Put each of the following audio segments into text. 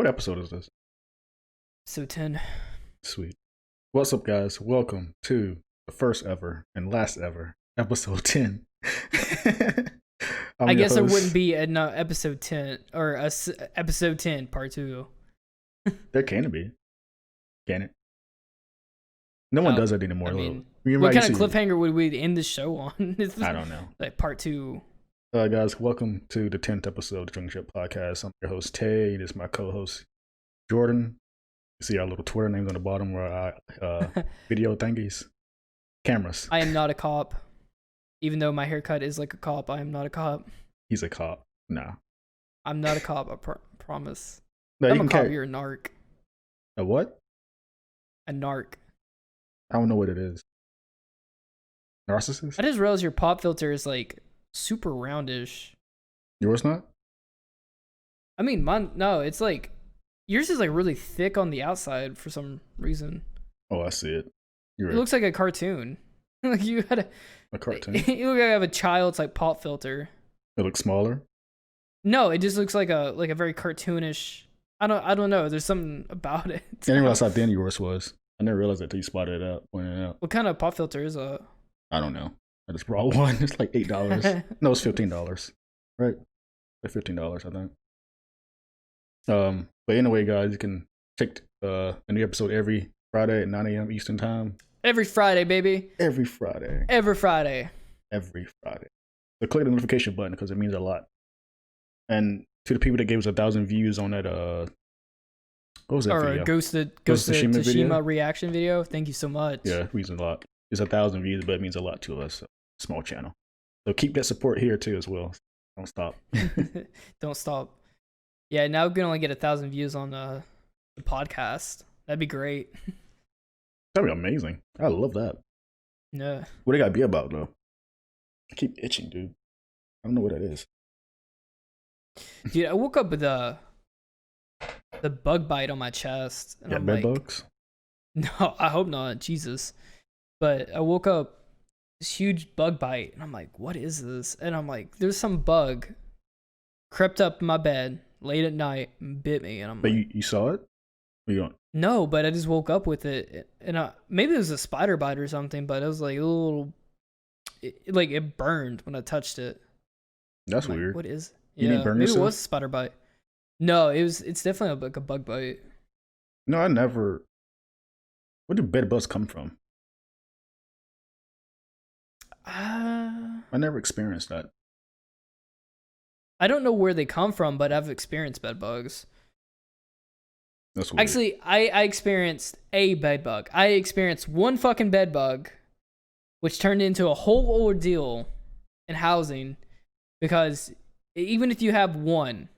What episode is this? So 10. Sweet. What's up, guys? Welcome to the first ever and last ever episode 10. I guess it wouldn't be episode 10 or episode 10 part 2. There can be. Can it? No one does that anymore. I mean, what kind of cliffhanger would we end the show on? I don't know. Like part 2. Guys, welcome to the 10th episode of the Drunken Ship Podcast. I'm your host, Tay. This is my co-host, Jordan. You see our little Twitter names on the bottom where our video thingies. Cameras. I am not a cop. Even though my haircut is like a cop, I am not a cop. He's a cop. Nah. I'm not a cop, I promise. No, I'm a cop, you're a narc. A what? A narc. I don't know what it is. Narcissist? I just realized your pop filter is like super roundish. Yours not? I mean, mine, no, it's like, yours is like really thick on the outside for some reason. Oh, I see it. It looks like a cartoon. Like you had a cartoon? You look like you have a child's like pop filter. It looks smaller? No, it just looks like a very cartoonish. I don't know. There's something about it. I didn't realize how thin yours was. I never realized that until you spotted it out, pointed it out. What kind of pop filter is that? I don't know. I just brought one. It's like $8. No, it's $15. Right? Like $15, I think. But anyway, guys, you can check a new episode every Friday at 9 a.m. Eastern Time. Every Friday, baby. Every Friday. Every Friday. Every Friday. So click the notification button because it means a lot. And to the people that gave us 1,000 views on that, what was that video? Ghost of Tsushima reaction video. Thank you so much. Yeah, it means a lot. It's 1,000 views, but it means a lot to us. So, small channel. So keep that support here too as well. Don't stop. Don't stop. Yeah, now we can only get 1,000 views on the podcast. That'd be great. That'd be amazing. I love that. Yeah. What it gotta be about though? I keep itching, dude. I don't know what that is. Dude, I woke up with the bug bite on my chest. And I'm bed like, bugs? No, I hope not. Jesus. But I woke up, this huge bug bite, and I'm like, what is this? And I'm like, there's some bug crept up in my bed late at night and bit me. And I'm but like, you saw it? Or you don't? No, but I just woke up with it, and maybe it was a spider bite or something, but it was like a little, it burned when I touched it. That's I'm weird. Like, what is? You didn't burn maybe yourself? It was a spider bite. No, it's definitely like a bug bite. No, I never. Where do bed bugs come from? I never experienced that. I don't know where they come from, but I've experienced bed bugs. That's weird. Actually, I experienced a bed bug. I experienced one fucking bed bug, which turned into a whole ordeal in housing, because even if you have one,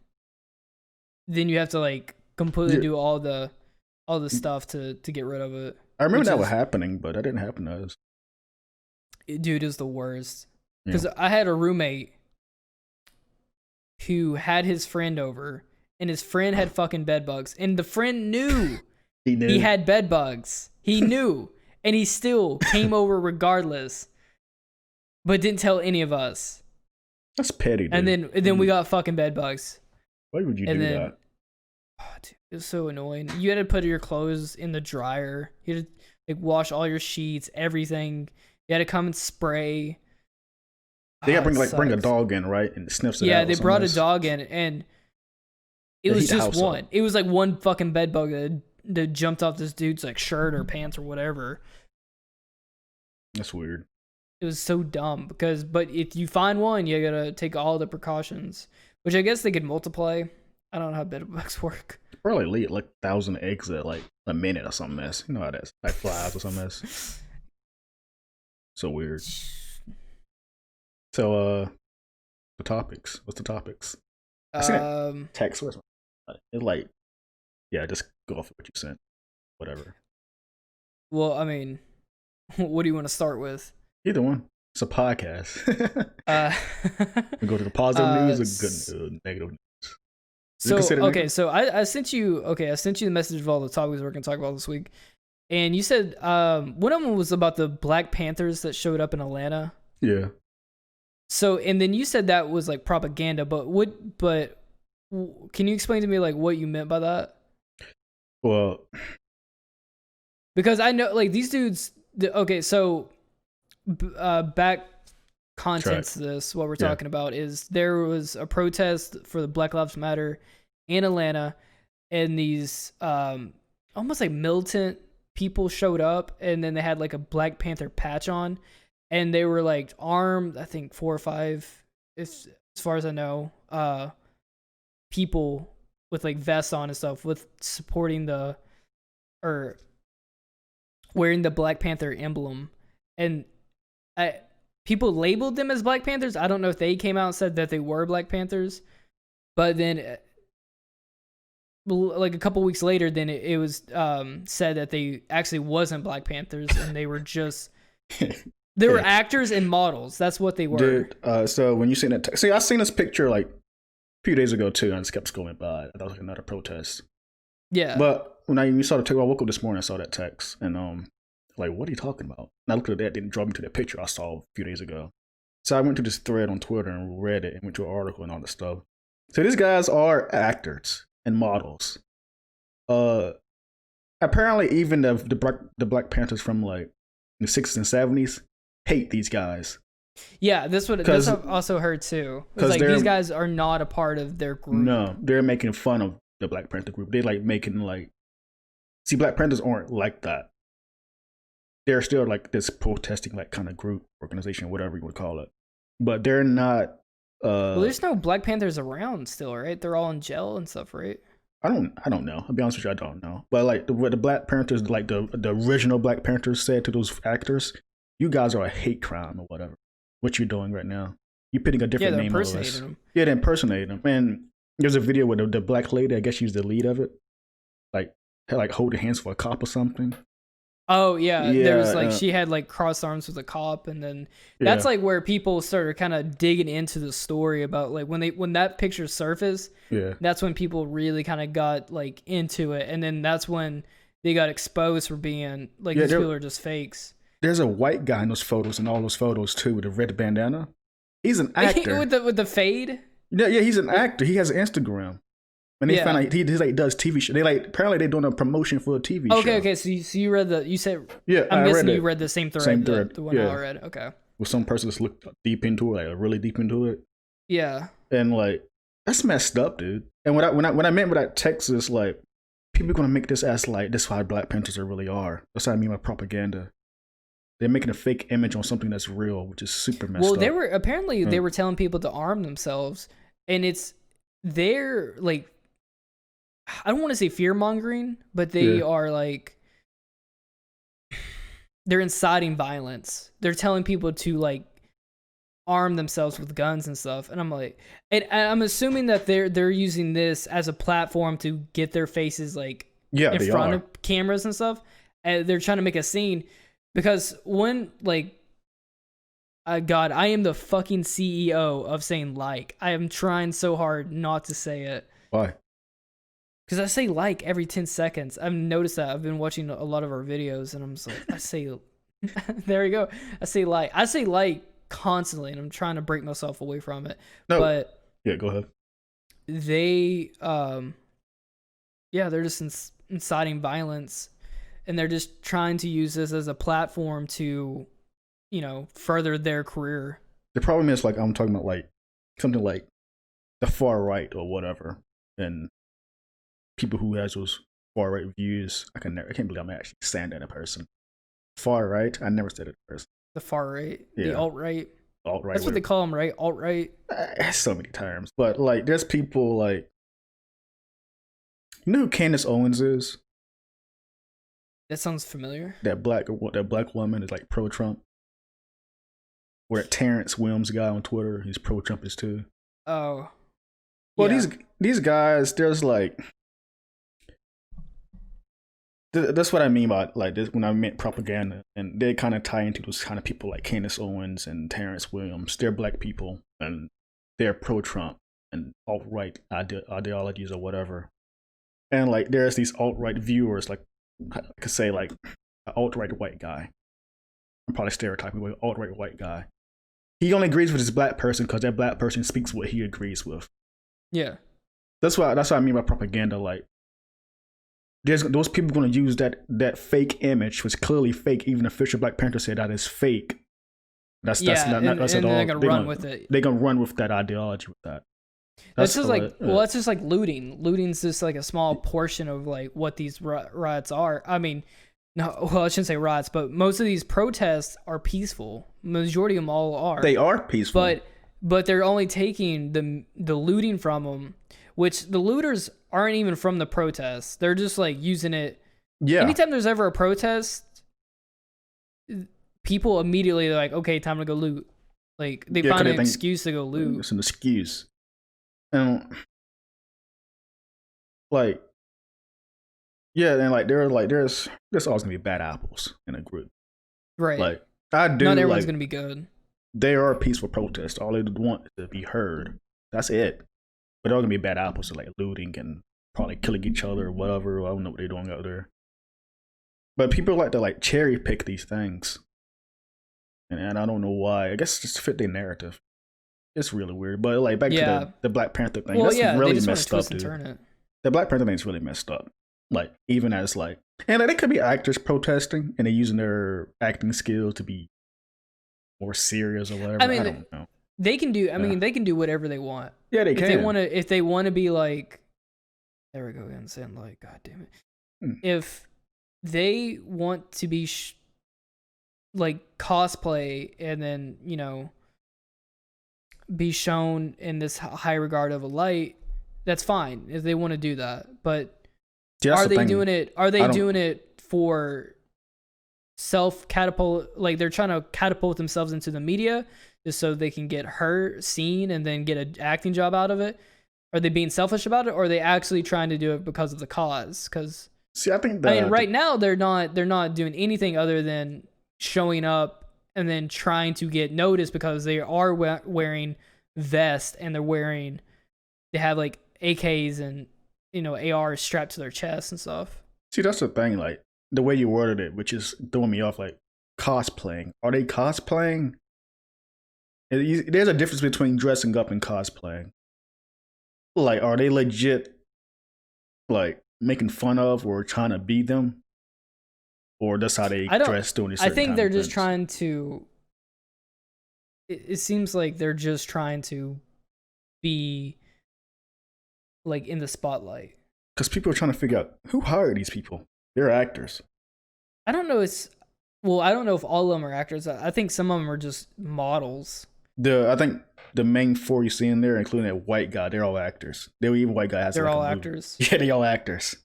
then you have to like completely do all the stuff to get rid of it. I remember that was happening, but that didn't happen to us. Dude, it was the worst. Because I had a roommate who had his friend over, and his friend had fucking bed bugs, and the friend knew he had bed bugs. He knew, and he still came over regardless, but didn't tell any of us. That's petty, dude. And then we got fucking bed bugs. Why would you do that? Oh, dude, it was so annoying. You had to put your clothes in the dryer. You had to like wash all your sheets, everything. You had to come and spray. They gotta bring a dog in, right? And it sniffs it out. Yeah, they brought a dog in, and it was just one. Up. It was like one fucking bed bug that jumped off this dude's like shirt or pants or whatever. That's weird. It was so dumb but if you find one, you gotta take all the precautions, which I guess they could multiply. I don't know how bed bugs work. Probably lay like 1,000 eggs at like a minute or something mess. You know how that is, like flies or something mess. So weird. So, the topics. What's the topics? I seen that text. It's like, yeah, just go off of what you sent. Whatever. Well, I mean, what do you want to start with? Either one. It's a podcast. We go to the positive news or good negative news. So I sent you the message of all the topics we're gonna talk about this week, and you said one of them was about the Black Panthers that showed up in Atlanta. Yeah. So, and then you said that was like propaganda, but Can you explain to me like what you meant by that? Well, because I know like these dudes. Okay, so back contents to this. What we're talking about is there was a protest for the Black Lives Matter in Atlanta, and these almost like militant people showed up, and then they had like a Black Panther patch on, and they were like armed. I think 4 or 5, as far as I know, people with like vests on and stuff, with supporting or wearing the Black Panther emblem, and people labeled them as Black Panthers. I don't know if they came out and said that they were Black Panthers, but then like a couple weeks later, then it was said that they actually wasn't Black Panthers, and they were just they were actors and models. That's what they were. Dude, so when you seen that, see, I seen this picture like a few days ago too, and I just kept scrolling by. I thought it was like another protest. Yeah. But when you saw the text, I woke up this morning, I saw that text, and like, what are you talking about? And I looked at that, didn't draw me to that picture I saw a few days ago. So I went to this thread on Twitter and read it, and went to an article and all this stuff. So these guys are actors and models. Apparently, even the Black Panthers from like the 60s and 70s hate these guys. Yeah, that's I've also heard too. It's like these guys are not a part of their group. No, they're making fun of the Black Panther group. They like making like, see, Black Panthers aren't like that. They're still like this protesting like kind of group, organization, whatever you would call it. But they're not. Well, there's no Black Panthers around still, right? They're all in jail and stuff, right? I don't know. I'll be honest with you, I don't know. But like what the Black Panthers, like the original Black Panthers said to those actors, you guys are a hate crime or whatever. What you're doing right now, you're putting a different name on us. Yeah, they impersonated them. And there's a video with the black lady. I guess she's the lead of it. Like holding hands for a cop or something. Oh yeah, there was like she had like crossed arms with a cop, and then that's like where people started kind of digging into the story about like when that picture surfaced. Yeah, that's when people really kind of got like into it, and then that's when they got exposed for being like these people are just fakes. There's a white guy in those photos, and all those photos too, with a red bandana. He's an actor with the fade. Yeah, he's an actor. He has an Instagram. And they found out he like does TV show. They like apparently they're doing a promotion for a TV show. Okay. So you read you said I'm guessing you read the same thread. Same thread. The one I read. Okay. With some person that's looked deep into it, like really deep into it. Yeah. And like that's messed up, dude. And what I meant by that text is like people are gonna make this as like this is how Black Panthers really are. That's what I mean by propaganda. They're making a fake image on something that's real, which is super messed up. Well, they were telling people to arm themselves, and they're like, I don't want to say fear mongering, but they are like, they're inciting violence. They're telling people to like arm themselves with guns and stuff. And I'm like, and I'm assuming that they're using this as a platform to get their faces like in front of cameras and stuff. And they're trying to make a scene because when like, God, I am the fucking CEO of saying like. I am trying so hard not to say it. Why? Because I say like every 10 seconds. I've noticed that. I've been watching a lot of our videos, and I'm just like, I say, there we go. I say like constantly, and I'm trying to break myself away from it. No. But yeah, go ahead. They, they're just inciting violence, and they're just trying to use this as a platform to, further their career. The problem is like I'm talking about like something like the far right or whatever, and people who has those far right views. I can't believe I'm actually saying that in person. Far right? I never said it in person. The far right? Yeah. The alt right? Alt right. That's what they call them, right? Alt right? So many terms. But like there's people like, you know who Candace Owens is? That sounds familiar. That black woman is like pro Trump. Or Terrence Williams guy on Twitter, he's pro Trumpist too. Oh. Well, these guys, there's like, that's what I mean by like this when I meant propaganda, and they kind of tie into those kind of people like Candace Owens and Terrence Williams. They're black people and they're pro-Trump and alt-right ideologies or whatever. And like there's these alt-right viewers, like I could say like an alt-right white guy. I'm probably stereotyping, but an alt-right white guy. He only agrees with his black person because that black person speaks what he agrees with. Yeah. That's what I mean by propaganda. Like, there's those people going to use that fake image, which is clearly fake. Even official Black Panther said that is fake. That's not that's at all. They're gonna run with it. They're gonna run with that ideology with that. That's just like that's just like looting. Looting's just like a small portion of like what these riots are. I mean, no, well I shouldn't say riots, but most of these protests are peaceful. Majority of them all are. They are peaceful, but they're only taking the looting from them, which the looters aren't even from the protests. They're just like using it. Yeah. Anytime there's ever a protest, people immediately are like, okay, time to go loot. Like they find an excuse to go loot. It's an excuse. And like, yeah, and like there's always gonna be bad apples in a group, right? Like I do. Not everyone's gonna be good. They are peaceful protests. All they want is to be heard. That's it. But there are gonna be bad apples, like looting and probably killing each other or whatever. I don't know what they're doing out there. But people like to like cherry pick these things, and I don't know why. I guess just to fit their narrative. It's really weird, but like back to the Black Panther thing, that's really messed up, dude. The Black Panther thing's really messed up. Like even as like, and like, they could be actors protesting, and they're using their acting skills to be more serious or whatever. I don't know. They can do. I mean, they can do whatever they want. Yeah, they can. If they want to be like, there we go again, saying like, God damn it. If they want to be like cosplay, and then be shown in this high regard of a light, that's fine if they want to do that. But are they doing it? Are they doing it for self-catapult? Like they're trying to catapult themselves into the media just so they can get seen and then get an acting job out of it? Are they being selfish about it, or are they actually trying to do it because of the cause? Because I think right now they're not doing anything other than showing up and then trying to get noticed because they are wearing vests, and they have like AKs and ARs strapped to their chests and stuff. See, that's the thing, like the way you worded it, which is throwing me off. Like cosplaying, are they cosplaying? There's a difference between dressing up and cosplaying. Like, are they legit like making fun of or trying to be them? Or that's how they dress doing this. I think they're just trying to. It seems like they're just trying to be like in the spotlight. Because people are trying to figure out who hired these people. They're actors. I don't know. I don't know if all of them are actors. I think some of them are just models. I think the main four you see in there, including that white guy, they're all actors. Even white guy has. They're all actors. Yeah, they all actors.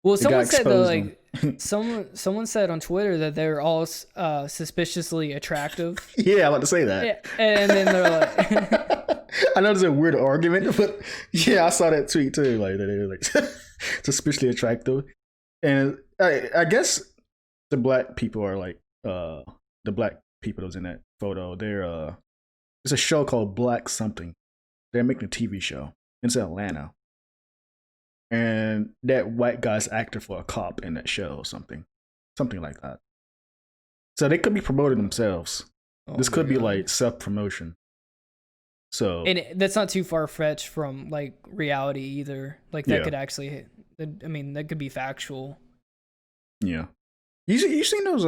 Well, someone said though, like someone said on Twitter that they're all suspiciously attractive. Yeah, I like to say that. Yeah, and then they're like, I know it's a weird argument, but yeah, I saw that tweet too. Like they're like suspiciously attractive, and I guess the black people are like the black people that was in that photo. They're it's a show called Black Something. They're making a TV show. It's in Atlanta. And that white guy's acting for a cop in that show or something like that. So they could be promoting themselves. This could be like self-promotion. So, and that's not too far-fetched from like reality either. Like that could actually, I mean, that could be factual. Yeah, you seen those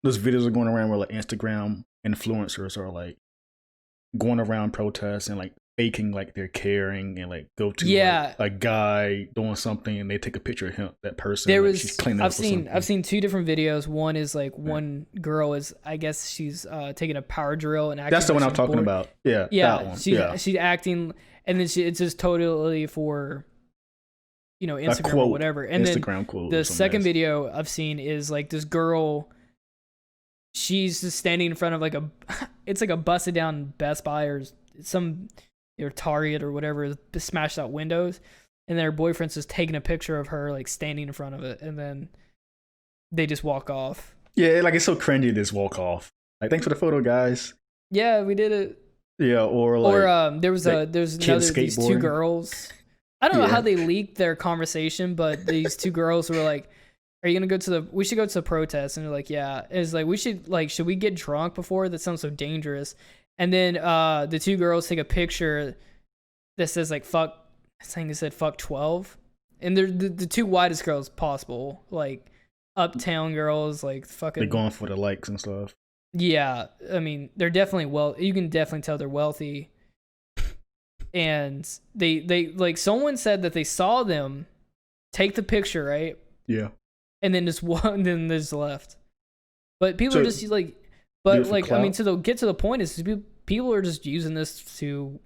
videos are going around where like Instagram influencers are like going around protests and like faking like they're caring and like go to like, a guy doing something and they take a picture of him, that person. There like, was she's cleaning I've seen two different videos. One is like one girl is, I guess she's taking a power drill and acting. That's the one I'm talking about. Yeah, that one. She's acting, and then it's just totally for Instagram or whatever. And Instagram then quote the second video I've seen is like this girl. She's just standing in front of like it's like a busted down Best Buy or some Target or whatever, smashed out windows, and their boyfriend's just taking a picture of her like standing in front of it, and then they just walk off. Yeah, like it's so cringy, this walk off. Like, thanks for the photo, guys. Yeah, we did it. Yeah, or there's these two girls. I don't know how they leaked their conversation, but these two girls were like, "Are you gonna go to we should go to the protest?" And they're like, "Yeah." It's like, should we get drunk before? That sounds so dangerous. And then the two girls take a picture that says like fuck. I think it said fuck 12, and they're the two whitest girls possible, like uptown girls, like fucking. They're going for the likes and stuff. Yeah, I mean they're definitely you can definitely tell they're wealthy, and they like someone said that they saw them take the picture, right? Yeah. And then just one, then they just left. But people are just like, but like I mean, get to the point is people are just using this to.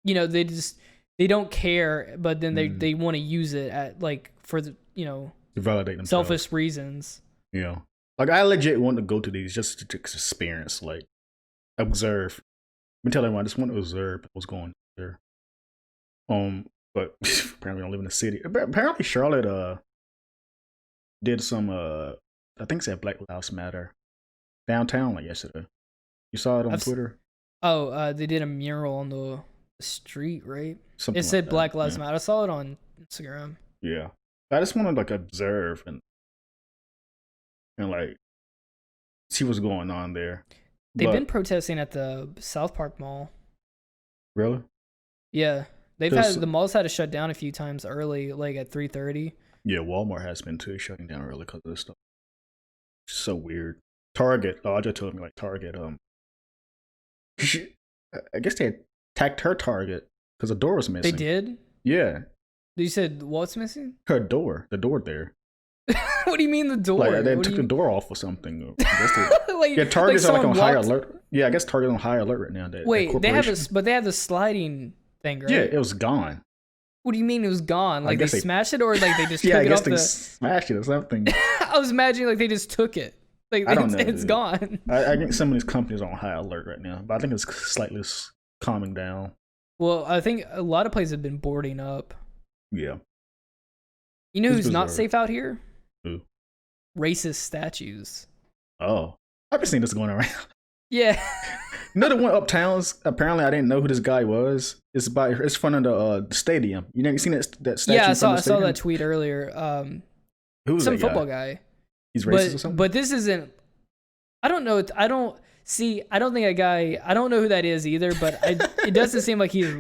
They don't care, but then they want to use it at like for the to validate themselves. Selfish reasons. Yeah, like I legit want to go to these just to experience, like observe. Let me tell everyone, I just want to observe what's going on there. But apparently I don't live in the city. Apparently Charlotte did some I think it said Black Lives Matter downtown like yesterday. You saw it on Twitter? They did a mural on the street, right? Something it said like Black Lives Matter. I saw it on Instagram. Yeah, I just want to like observe and like see what's going on there. They've been protesting at the South Park Mall. Really? Yeah, the malls had to shut down a few times early, like at 3:30. Yeah, Walmart has been too, shutting down early because of this stuff. It's so weird. Target, I just told me like Target. I guess they attacked her Target because the door was missing. They did? Yeah. You said what's missing? Her door. The door there. What do you mean the door? Like they took the door off or something. Yeah, Target's like on high alert. Yeah, I guess Target's on high alert right now. Wait, they have the sliding thing, right? Yeah, it was gone. What do you mean it was gone? Like they smashed it, or like they just took I it guess off they smashed it or something. I was imagining like they just took it. Like I don't know, it's gone. I think some of these companies are on high alert right now, but I think it's slightly calming down. Well, I think a lot of places have been boarding up. Yeah. You know who's not safe out here? Who? Racist statues. Oh, I've been seeing this going around. Yeah. Another one uptown. Apparently, I didn't know who this guy was. It's front of the stadium. You never seen that statue? Yeah, I saw that tweet earlier. Who's some that football guy? He's racist or something. But this isn't. I don't know. I don't think a guy. I don't know who that is either. But it doesn't seem like he's.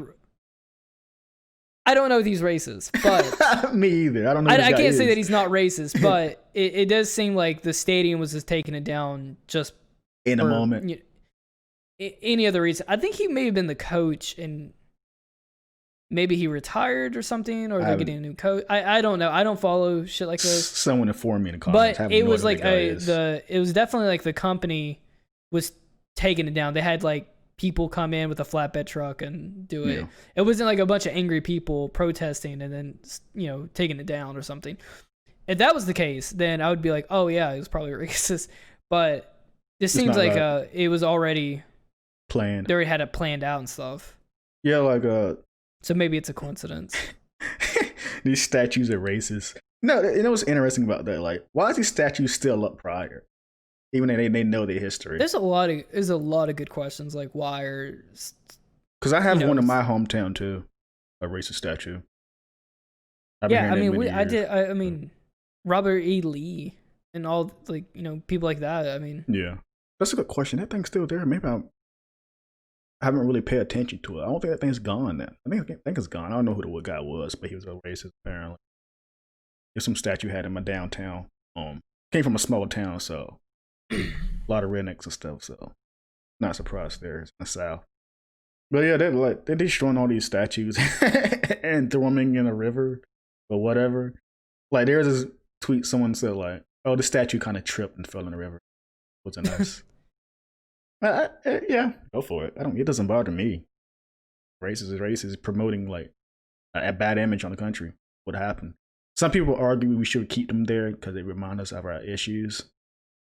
I don't know if he's racist, but me either. I don't know. I can't say that he's not racist, but it does seem like the stadium was just taking it down just in a moment. Any other reason? I think he may have been the coach, and maybe he retired or something, or they're getting a new coach. I don't know. I don't follow shit like this. Someone informed me in the comments. But it was like it was definitely like the company was taking it down. They had like people come in with a flatbed truck and do it. Yeah. It wasn't like a bunch of angry people protesting and then taking it down or something. If that was the case, then I would be like, oh yeah, it was probably racist. But it seems like it was already planned. They already had it planned out and stuff. Yeah, like so maybe it's a coincidence. These statues are racist. No, you know what's interesting about that? Like, why is these statues still up prior? Even though they know their history. There's a lot of good questions, like why are... Because I have one in my hometown too, a racist statue. Yeah, I mean, Robert E. Lee and all people like that. I mean, yeah, that's a good question. That thing's still there. Maybe I haven't really paid attention to it. I don't think that thing's gone. Then I think it's gone. I don't know who the guy was, but he was a racist apparently. There's some statue had in my downtown. Came from a small town, so. A lot of rednecks and stuff, so not surprised there in the South. But yeah, they're destroying all these statues and throwing them in a river or whatever. Like there's this tweet someone said like, "Oh, the statue kind of tripped and fell in the river." Wasn't nice. Yeah, go for it. It doesn't bother me. Racist is racist, promoting like a bad image on the country. What happened? Some people argue we should keep them there because they remind us of our issues,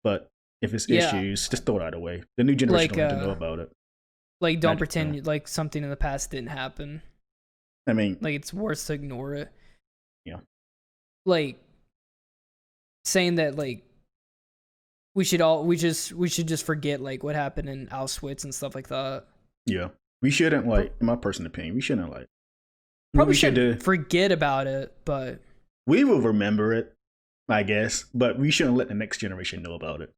but if it's issues, just throw it out of the way. The new generation don't need to know about it. Like, don't pretend like something in the past didn't happen. I mean, like it's worse to ignore it. Yeah. Like saying that like we should just forget like what happened in Auschwitz and stuff like that. Yeah, we shouldn't like. In my personal opinion, we shouldn't like. Probably shouldn't forget about it, but we will remember it, I guess. But we shouldn't let the next generation know about it.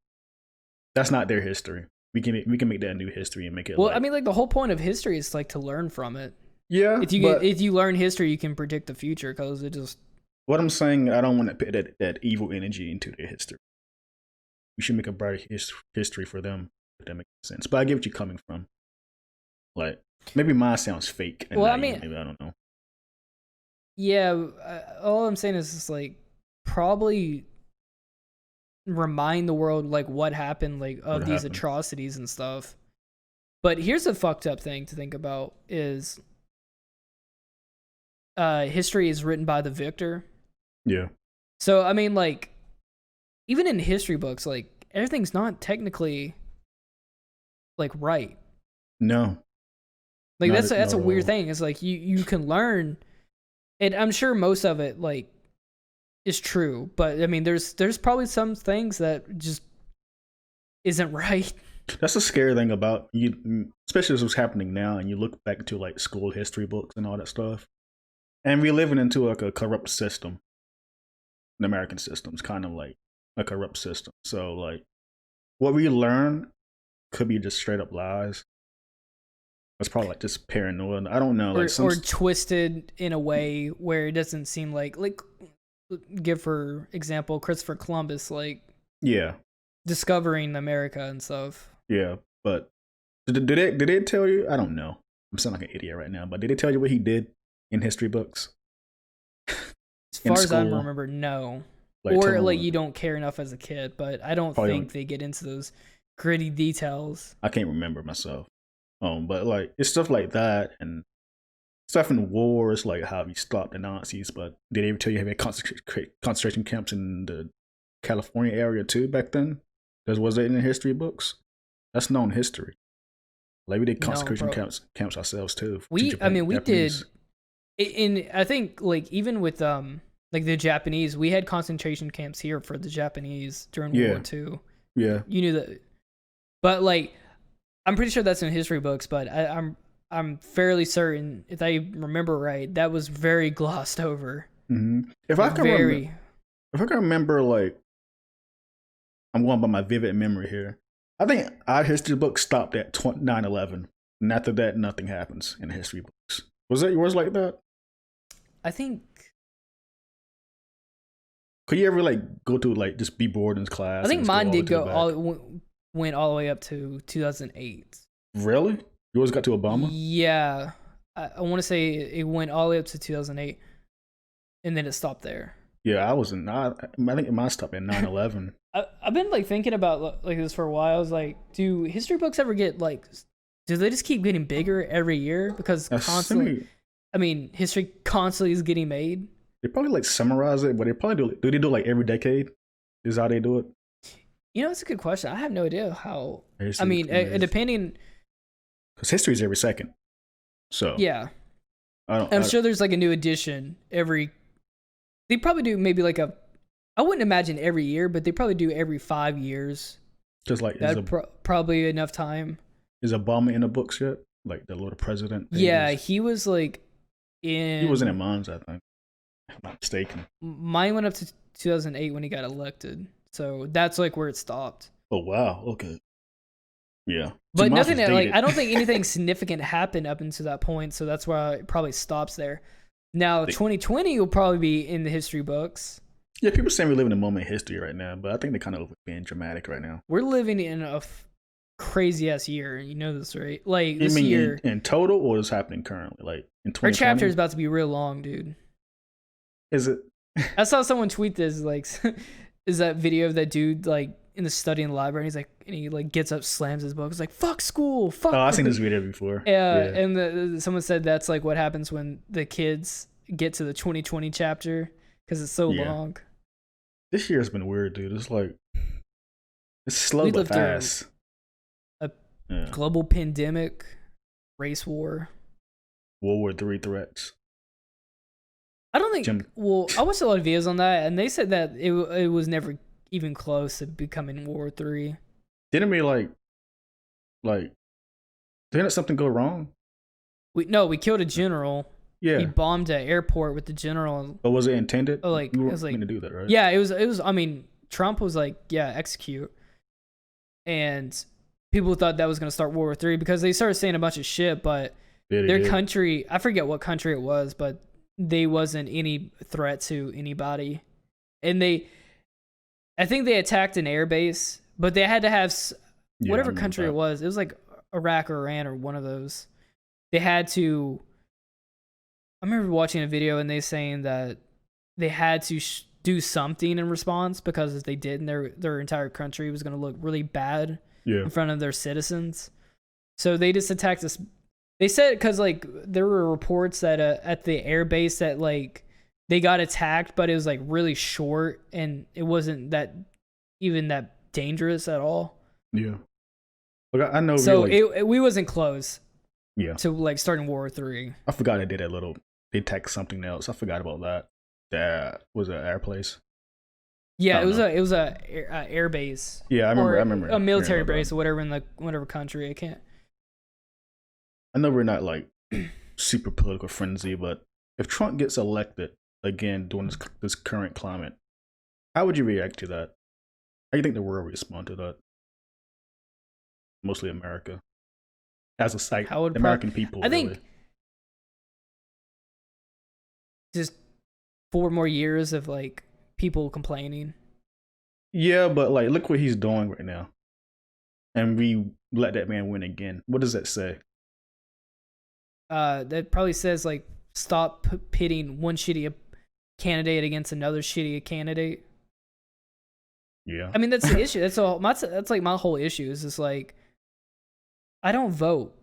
That's not their history. we can make that new history and make it. Well, like, I mean, like the whole point of history is like to learn from it. Yeah, if you learn history, you can predict the future because it just. What I'm saying, I don't want to put that evil energy into their history. We should make a brighter history for them, if that makes sense. But I get what you're coming from. Like, maybe mine sounds fake. And well, I mean, maybe I don't know. Yeah, all I'm saying is just like probably remind the world like what happened, like of these atrocities and stuff. But here's a fucked up thing to think about is history is written by the victor. Yeah. So I mean, like, even in history books, like everything's not technically like right. No. Like that's a weird thing. It's like you can learn, and I'm sure most of it like is true, but I mean, there's probably some things that just isn't right. That's the scary thing about you, especially as what's happening now, and you look back to like school history books and all that stuff, and we're living into like a corrupt system. The American system's kind of like a corrupt system. So like, what we learn could be just straight up lies. It's probably like just paranoia. I don't know, or twisted in a way where it doesn't seem like give for example Christopher Columbus, like discovering America and stuff. Yeah, but did they tell you? I don't know. I'm sounding like an idiot right now, but did they tell you what he did in history books? As far as I remember, no. Like you don't care enough as a kid, but I don't think they get into those gritty details. I can't remember myself. But like it's stuff like that and stuff in wars, like how he stopped the Nazis. But did they ever tell you having concentration camps in the California area too back then? Because was it in the history books? That's known history. Like we did concentration camps ourselves too. We did. I think like even with like the Japanese, we had concentration camps here for the Japanese during World War II. Yeah, you knew that, but like I'm pretty sure that's in history books. But I'm fairly certain, if I remember right, that was very glossed over. Mm-hmm. If I can remember, like I'm going by my vivid memory here. I think our history book stopped at 9/11, and after that, nothing happens in the history books. Was that yours like that? I think. Could you ever like go to like just be bored in class? I think mine did went all the way up to 2008. Really? Yours got to Obama? Yeah, I want to say it went all the way up to 2008, and then it stopped there. Yeah, I think mine stopped at 9/11. I've been like thinking about like this for a while. I was like, do history books ever get like? Do they just keep getting bigger every year because constantly? I mean, history constantly is getting made. They probably like summarize it, but they probably do they do like every decade? Is how they do it? You know, that's a good question. I have no idea how. I mean, depending. Because history is every second. So yeah, I'm sure there's like a new edition every. They probably do maybe like I wouldn't imagine every year, but they probably do every 5 years. Just like that's probably enough time. Is Obama in the books yet? Like the little president? Yeah, he was like in. He wasn't in mine, I think. If I'm not mistaken. Mine went up to 2008 when he got elected, so that's like where it stopped. Oh wow! Okay. Yeah, but nothing like I don't think anything significant happened up until that point, so that's why it probably stops there. Now 2020 will probably be in the history books. Yeah, people saying we live in a moment in history right now, but I think they're kind of being dramatic right now. We're living in a crazy ass year. You know this, right? Like this year in total, or is happening currently? Like in 2020? Our chapter is about to be real long, dude. Is it? I saw someone tweet this. Like, is that video of that dude like in the study in the library? And he's like, and he like gets up, slams his book. It's like, fuck school, fuck. Oh, I've seen this video before. Yeah, and someone said that's like what happens when the kids get to the 2020 chapter because it's so long. This year has been weird, dude. It's like it's slow but fast. A global pandemic, race war, World War III threats. I don't think. Well, I watched a lot of videos on that, and they said that it was never even close to becoming World War III. Didn't we like? Didn't something go wrong? We killed a general. Yeah, he bombed an airport with the general. But was it intended? Oh, like we it was like going to do that, right? Yeah, it was. I mean, Trump was like, yeah, execute, and people thought that was going to start World War III because they started saying a bunch of shit, but their country, I forget what country it was, but they wasn't any threat to anybody. And I think they attacked an air base, but they had to have whatever country it was. It was like Iraq or Iran or one of those. They had to. I remember watching a video and they saying that they had to do something in response because if they didn't, their entire country was going to look really bad in front of their citizens. So they just attacked us. They said because like there were reports that at the air base that like they got attacked, but it was like really short and it wasn't that dangerous at all. Yeah. Look, I know. So we wasn't close. Yeah. To like starting World War III. I forgot they did that little. They attacked something else. I forgot about that. That was an air place. Yeah, it was a air base. Yeah, I remember a military base or whatever in whatever country. I know we're not like super political frenzy, but if Trump gets elected again during this current climate, how would you react to that? How do you think the world would respond to that? Mostly America, as a site, American people. I think just 4 more years of like people complaining. Yeah, but like look what he's doing right now, and we let that man win again. What does that say? That probably says like stop pitting one shitty candidate against another shitty candidate. Yeah, I mean that's the issue. That's like my whole issue is just like I don't vote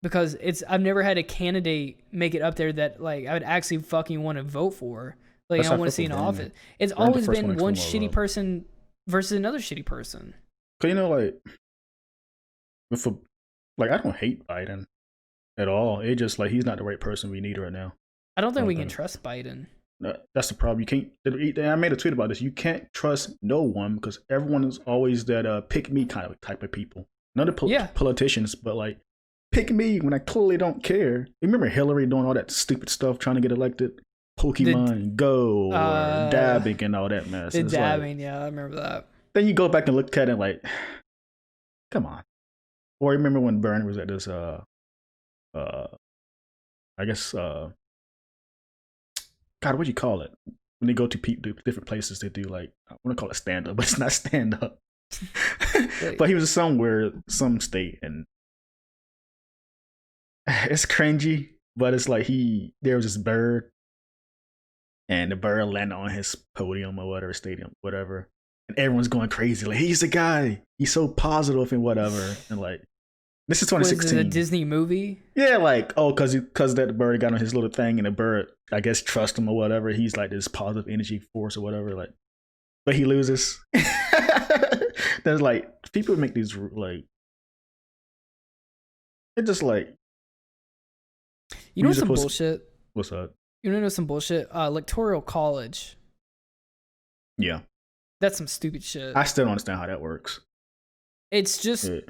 because I've never had a candidate make it up there that like I would actually fucking want to vote for. Like I want to see in office. It's always been one shitty person versus another shitty person. Cause you know, like, I don't hate Biden at all. It just like he's not the right person we need right now. I don't think we can trust Biden. That's the problem. You can't. I made a tweet about this. You can't trust no one because everyone is always that pick me kind of type of people. Not the politicians, but like pick me when I clearly don't care. Remember Hillary doing all that stupid stuff trying to get elected? Pokemon Go or dabbing and all that mess. The dabbing, yeah, I remember that. Then you go back and look at it like, come on. Or remember when Bernie was at this, I guess, God, what do you call it? When they go to different places, they do like, I want to call it stand up, but it's not stand up. But he was somewhere, some state, and it's cringy, but it's like there was this bird. And the bird landed on his podium or whatever, stadium, whatever. And everyone's going crazy. Like, he's the guy. He's so positive and whatever. And like, this is 2016. Was it a Disney movie? Yeah, like, because that bird got on his little thing and the bird, I guess, trust him or whatever. He's like this positive energy force or whatever. Like, but he loses. There's like, people make these like, it's just like. You know some bullshit? What's up? You know some bullshit? Electoral college. Yeah. That's some stupid shit. I still don't understand how that works. It's just... Yeah.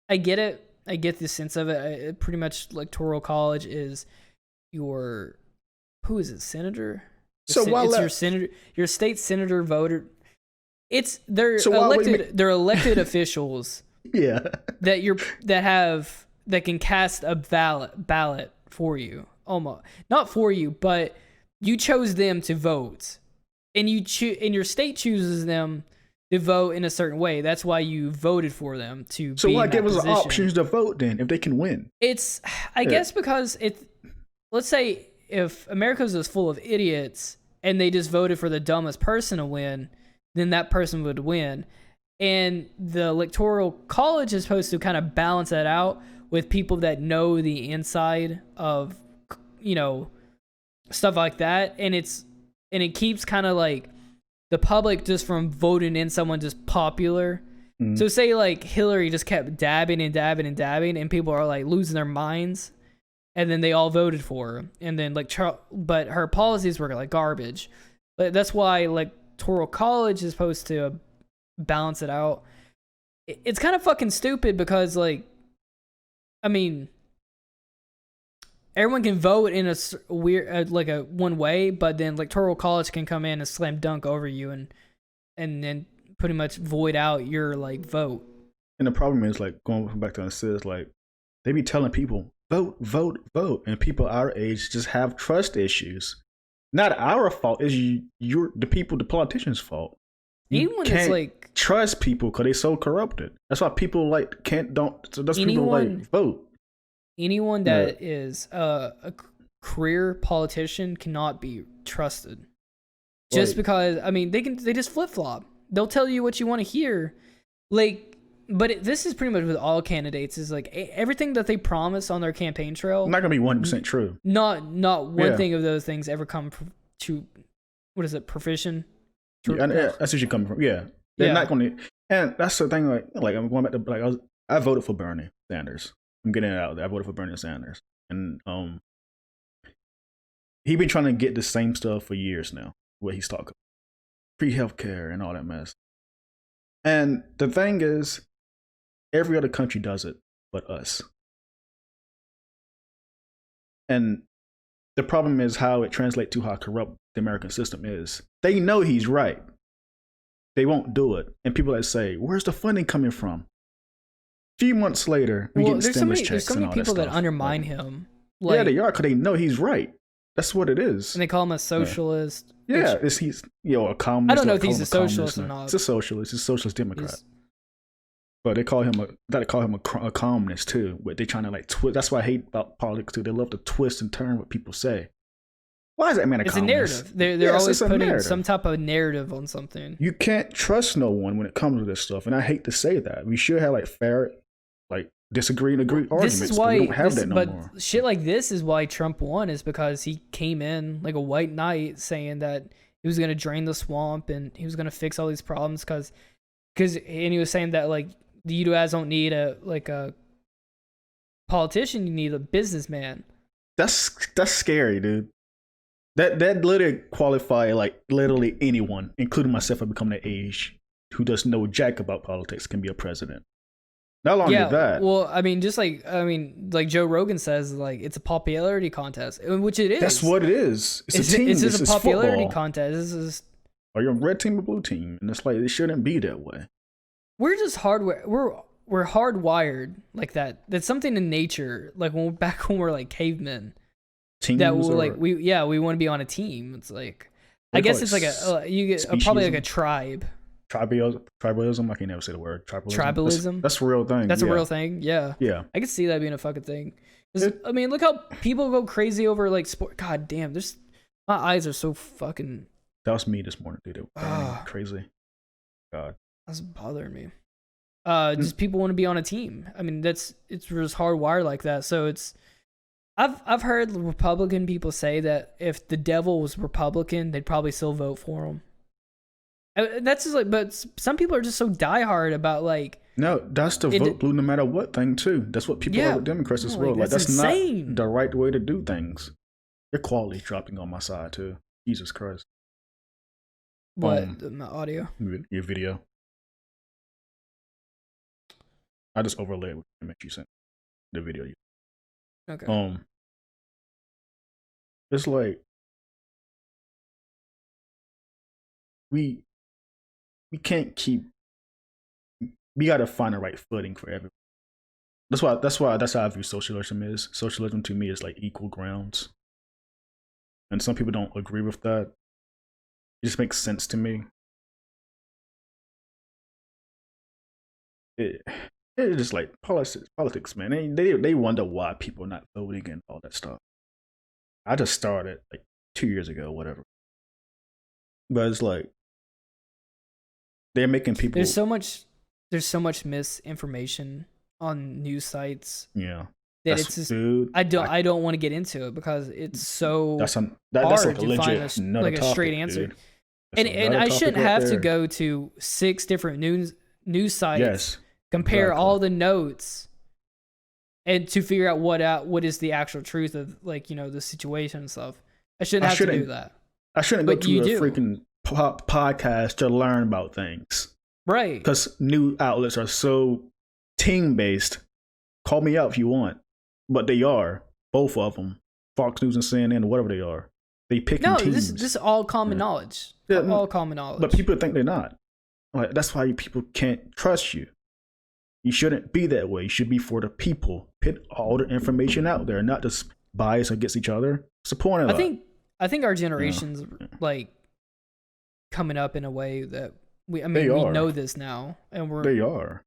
I get it. I get the sense of it. Pretty much electoral college is your... Who is it? Senator? Your senator. Your state senator voter. They're elected officials. Yeah. That can cast a ballot for you. Almost not for you, but you chose them to vote, and your state chooses them to vote in a certain way. That's why you voted for them to. So why give us options to vote then if they can win? It's I guess because let's say if America's is full of idiots and they just voted for the dumbest person to win, then that person would win, and the electoral college is supposed to kind of balance that out with people that know the inside of, stuff like that. And it keeps kind of like the public just from voting in someone just popular. Mm-hmm. So say like Hillary just kept dabbing and dabbing and dabbing and people are like losing their minds. And then they all voted for her. And then but her policies were like garbage. But that's why electoral college is supposed to balance it out. It's kind of fucking stupid because everyone can vote in a weird, a one way, but then electoral college can come in and slam dunk over you and then pretty much void out your like vote. And the problem is like going back to this, like they be telling people vote, vote, vote, and people our age just have trust issues. Not our fault. It's you're the people, the politicians' fault. You Anyone can't that's like trust people because they're so corrupted. That's why people like don't. So that's people Anyone- like vote. anyone that is a career politician cannot be trusted. Just Like- because they just flip flop. They'll tell you what you want to hear, like. But this is pretty much with all candidates. Is like everything that they promise on their campaign trail. Not gonna be 100% true. Not one Yeah. thing of those things ever come to what is it, fruition? Yeah, that's where you're coming from. Yeah, they're not gonna. And that's the thing. Like I'm going back to like I voted for Bernie Sanders. I'm getting it out there. I voted for Bernie Sanders, and he been trying to get the same stuff for years now. What he's talking, free healthcare and all that mess. And the thing is, every other country does it but us. And the problem is how it translates to how corrupt the American system is. They know he's right. They won't do it. And people that say, where's the funding coming from? A few months later, we get stimulus checks. There's so many people that undermine him. Like, yeah, they are because they know he's right. That's what it is. And they call him a socialist. Yeah, he's a communist. I don't know if he's a socialist or not. He's a socialist. He's a socialist Democrat. But they call him a communist too. But they trying to like twist. That's why I hate about politics too. They love to twist and turn what people say. Why is that man a communist? It's a narrative. They're always putting some type of narrative on something. You can't trust no one when it comes to this stuff, and I hate to say that. We should have like fair, like disagree and agree arguments. This is why we don't have that no more. Shit like this is why Trump won, is because he came in like a white knight saying that he was gonna drain the swamp and he was gonna fix all these problems and he was saying that like the U.S. don't need a politician, you need a businessman. That's scary, dude. That literally qualify like literally anyone, including myself, at becoming that age who doesn't know jack about politics can be a president. Not only that. Well, like Joe Rogan says, like it's a popularity contest, which it is. That's what it is. It's a team. It's just a popularity football. contest. This is. Are you a red team or blue team? And it's like it shouldn't be that way. We're just we're hardwired like that. That's something in nature. Like when we're like cavemen. Teams that we want to be on a team. It's like I guess it's like probably like a tribe. Tribalism. I can never say the word tribalism. That's a real thing. That's a real thing. Yeah. I can see that being a fucking thing. Look how people go crazy over like sport. God damn, my eyes are so fucking. That was me this morning, dude. It was crazy. God, that's bothering me. Just people want to be on a team. I mean, it's just hardwired like that. So it's. I've heard Republican people say that if the devil was Republican, they'd probably still vote for him. That's just like, but some people are just so diehard about like. No, that's the vote blue no matter what thing too. That's what people are with Democrats as well. Like that's insane. Not the right way to do things. Your quality dropping on my side too. Jesus Christ. What? My audio? Your video. I just overlaid with the image you sent. The video. Okay. It's like we can't keep. We gotta find the right footing for everyone. That's how I view socialism is. Socialism to me is like equal grounds, and some people don't agree with that. It just makes sense to me. It's just like politics, man. They wonder why people are not voting and all that stuff. I just started like 2 years ago, whatever. But it's like they're making people. There's so much misinformation on news sites. Yeah, that it's just. Dude, I don't want to get into it because it's so that's hard like to find a straight answer. And I shouldn't have to go to 6 different news sites. Yes. Compare all the notes and to figure out what is the actual truth of like, the situation and stuff. I shouldn't have to do that. I shouldn't go to a freaking podcast to learn about things. Right. Because new outlets are so team-based. Call me out if you want. But they are. Both of them. Fox News and CNN or whatever they are. They pick teams. This is all common knowledge. Yeah, all common knowledge. But people think they're not. Like that's why people can't trust you. You shouldn't be that way. You should be for the people. Put all the information out there, not just bias against each other. What's the point of that? I think our generation's like coming up in a way that we know this now, and we're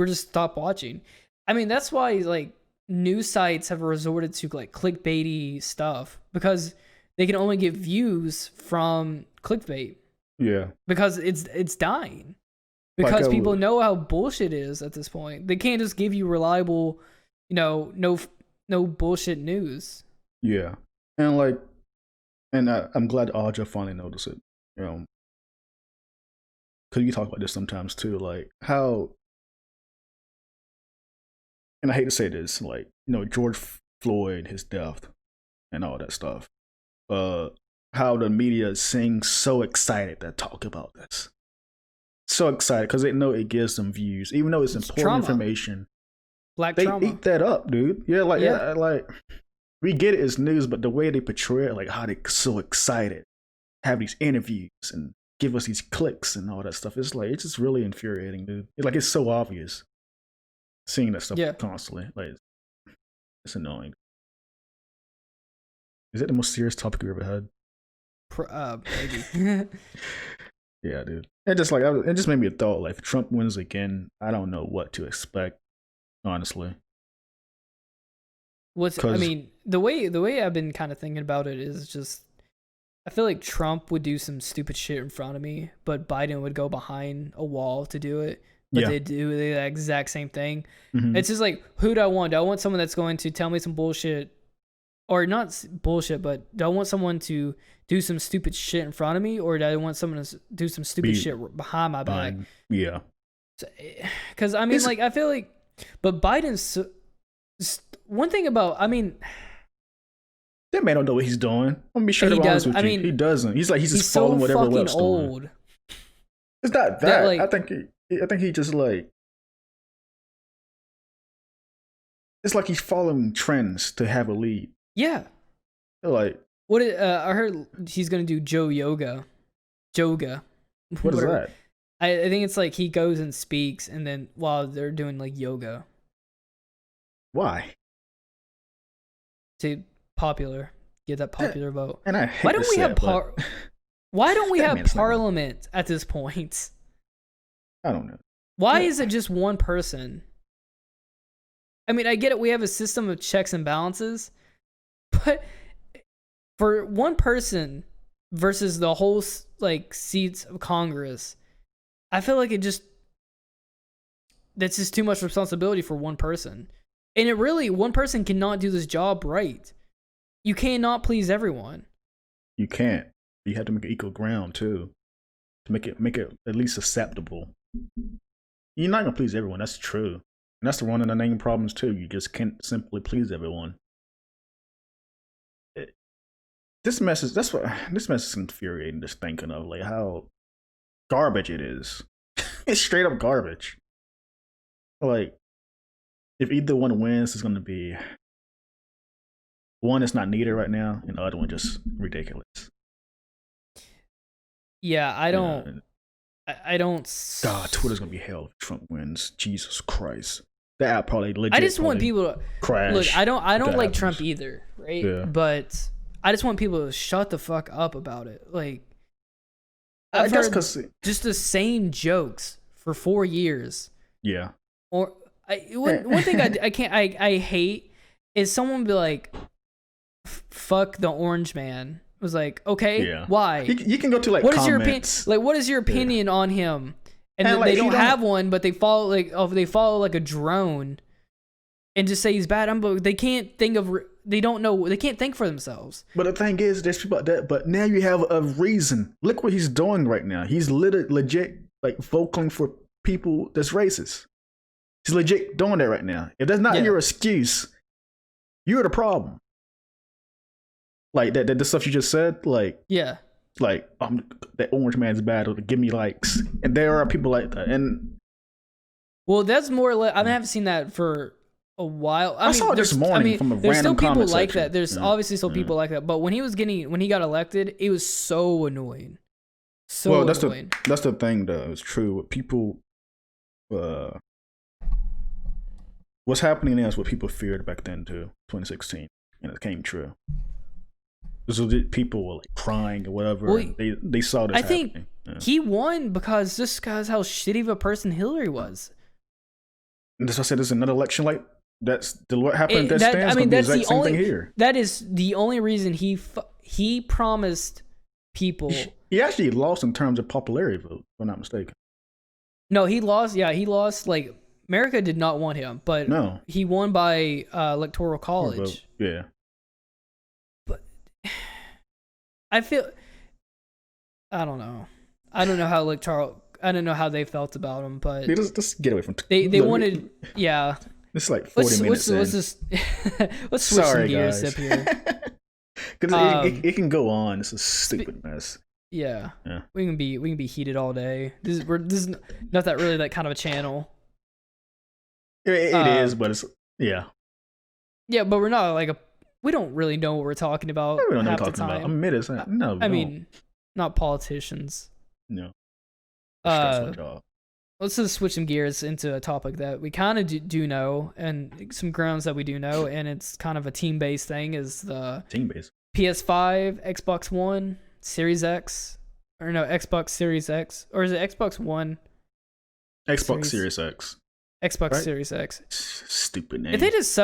just stop watching. I mean, that's why like news sites have resorted to like clickbaity stuff because they can only get views from clickbait. Yeah. Because it's dying. Because like, people know how bullshit is at this point. They can't just give you reliable, no bullshit news. Yeah. And I'm glad Audra finally noticed it. Because you talk about this sometimes too, like how, and I hate to say this, like, George Floyd, his death and all that stuff. How the media seems so excited to talk about this. So excited because they know it gives them views, even though it's important information. Black they trauma. Eat that up, dude. Yeah, like we get it as news, but the way they portray it, like how they so excited, have these interviews and give us these clicks and all that stuff. It's like it's just really infuriating, dude. It's so obvious seeing that stuff constantly. Like it's annoying. Is it the most serious topic we ever had? Maybe. Yeah, dude. It just made me a thought. Like, if Trump wins again, I don't know what to expect. Honestly, the way I've been kind of thinking about it is just, I feel like Trump would do some stupid shit in front of me, but Biden would go behind a wall to do it. But they do the exact same thing. Mm-hmm. It's just like, who do I want? Do I want someone that's going to tell me some bullshit? Or not bullshit, but do I want someone to do some stupid shit in front of me, or do I want someone to do some stupid shit behind my back? Yeah. Because I mean, I feel like, but Biden's one thing about, I mean, that man don't know what he's doing. I'm gonna be sure to be honest with you. I mean, he doesn't. He's just following so whatever Web's doing. It's not that. I think he just like. It's like he's following trends to have a lead. Yeah. Like I heard he's gonna do Joga. What is that? I think it's like he goes and speaks, and then while they're doing like yoga. Why? To get that popular vote. And I hate why don't we have parliament at this point? I don't know. Why is it just one person? I mean, I get it. We have a system of checks and balances, but for one person versus the whole seats of Congress, I feel like that's just too much responsibility for one person. And one person cannot do this job right. You cannot please everyone. You can't. You have to make it equal ground too, to make it at least acceptable. You're not gonna please everyone. That's true. And that's one of the main problems too. You just can't simply please everyone. This mess is infuriating. Just thinking of like how garbage it is. It's straight up garbage. Like, if either one wins, it's gonna be one that's not needed right now, and the other one just ridiculous. Yeah, I don't. God, Twitter's gonna be hell if Trump wins. Jesus Christ. That probably legit. I just want people to crash. Look, I don't like Trump either, right? Yeah. But I just want people to shut the fuck up about it. Like, I've heard just the same jokes for 4 years. Yeah. Or one thing I hate is someone be like, "Fuck the orange man." It was like, okay, yeah. Why? You can go to like comments. What is your opinion on him? And then they don't have one, but they follow like a drone, and just say he's bad. But they can't think of. They don't know. They can't think for themselves. But the thing is, there's people like that. But now you have a reason. Look what he's doing right now. He's legit like vocaling for people that's racist. He's legit doing that right now. If that's not your excuse, you're the problem. Like that the stuff you just said, like that orange man's bad, or give me likes, and there are people like that. And well, that's more like I haven't seen that for a while. I mean, saw it this morning from a random there's still people like section. that. There's obviously still people like that. But when he got elected, it was so annoying, So well, annoying. that's the thing though. It's true. People, what's happening now is what people feared back then too, 2016, and it came true. So people were like crying or whatever. Well, and they saw this. I think happening. he won because how shitty of a person Hillary was. And so I said, there's another election like that's what happened. That's the same only thing here. That is the only reason he promised people. He actually lost in terms of popularity vote, if I'm not mistaken. No, he lost. Yeah, he lost. Like America did not want him, but No, he won by electoral college. Yeah. But I don't know. I don't know how they felt about him, but just get away from. They wanted. Yeah. This is like 40 minutes. Let's switch some gears up here. Because it can go on. It's a stupid mess. Yeah. We can be heated all day. This is not that kind of a channel. It is, but it's yeah. Yeah, but we're not we don't really know what we're talking about. We don't know half what we're the talking time. about. No, I mean, not politicians. No. Let's just switch some gears into a topic that we kind of do know, and some grounds that we do know, and it's kind of a team-based thing. Is the team-based PS5, Xbox One, Series X, or no, Xbox Series X, or is it Xbox One? Xbox Series X. Xbox right? Series X. Stupid name. If they just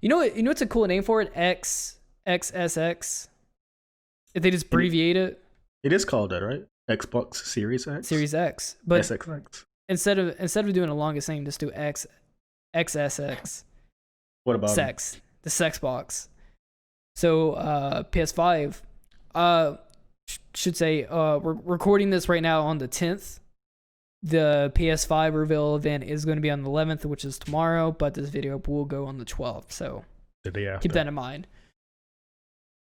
you know what's a cool name for it? XSX. If they just abbreviate it. It is called that, right? Xbox Series X. Series X, but SXX. Instead of doing a longest name, just do XSX. What about sex? The sex box. So PS5. Should say we're recording this right now on the 10th. The PS5 reveal event is going to be on the 11th, which is tomorrow, but this video will go on the 12th. So the day after. Keep that in mind.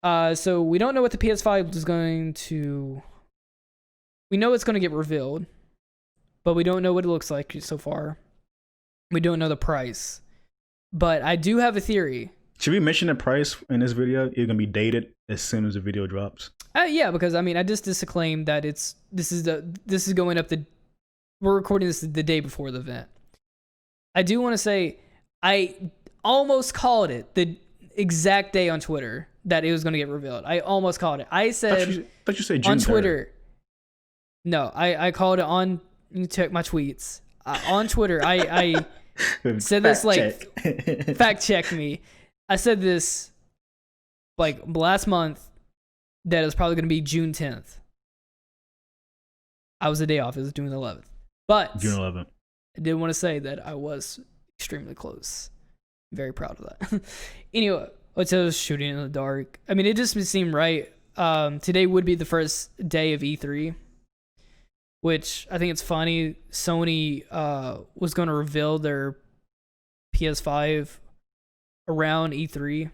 So we don't know what the PS5 is going to. We know it's going to get revealed, but we don't know what it looks like so far. We don't know the price, but I do have a theory. Should we mention the price in this video? It's gonna be dated as soon as the video drops. Yeah, because I mean, I just disclaimed that this is going up we're recording this the day before the event. I do want to say I almost called it the exact day on Twitter that it was going to get revealed. I almost called it. I said thought you said June on Twitter. 3rd. No, I called it on. You check my tweets on Twitter. I said this fact check me. I said this last month that it was probably going to be June 10th. I was a day off. It was June 11th. But June 11th. I did want to say that I was extremely close. I'm very proud of that. Anyway, let's say I was shooting in the dark. I mean, it just seemed right. Today would be the first day of E3, which I think it's funny. Sony was going to reveal their PS5 around E3,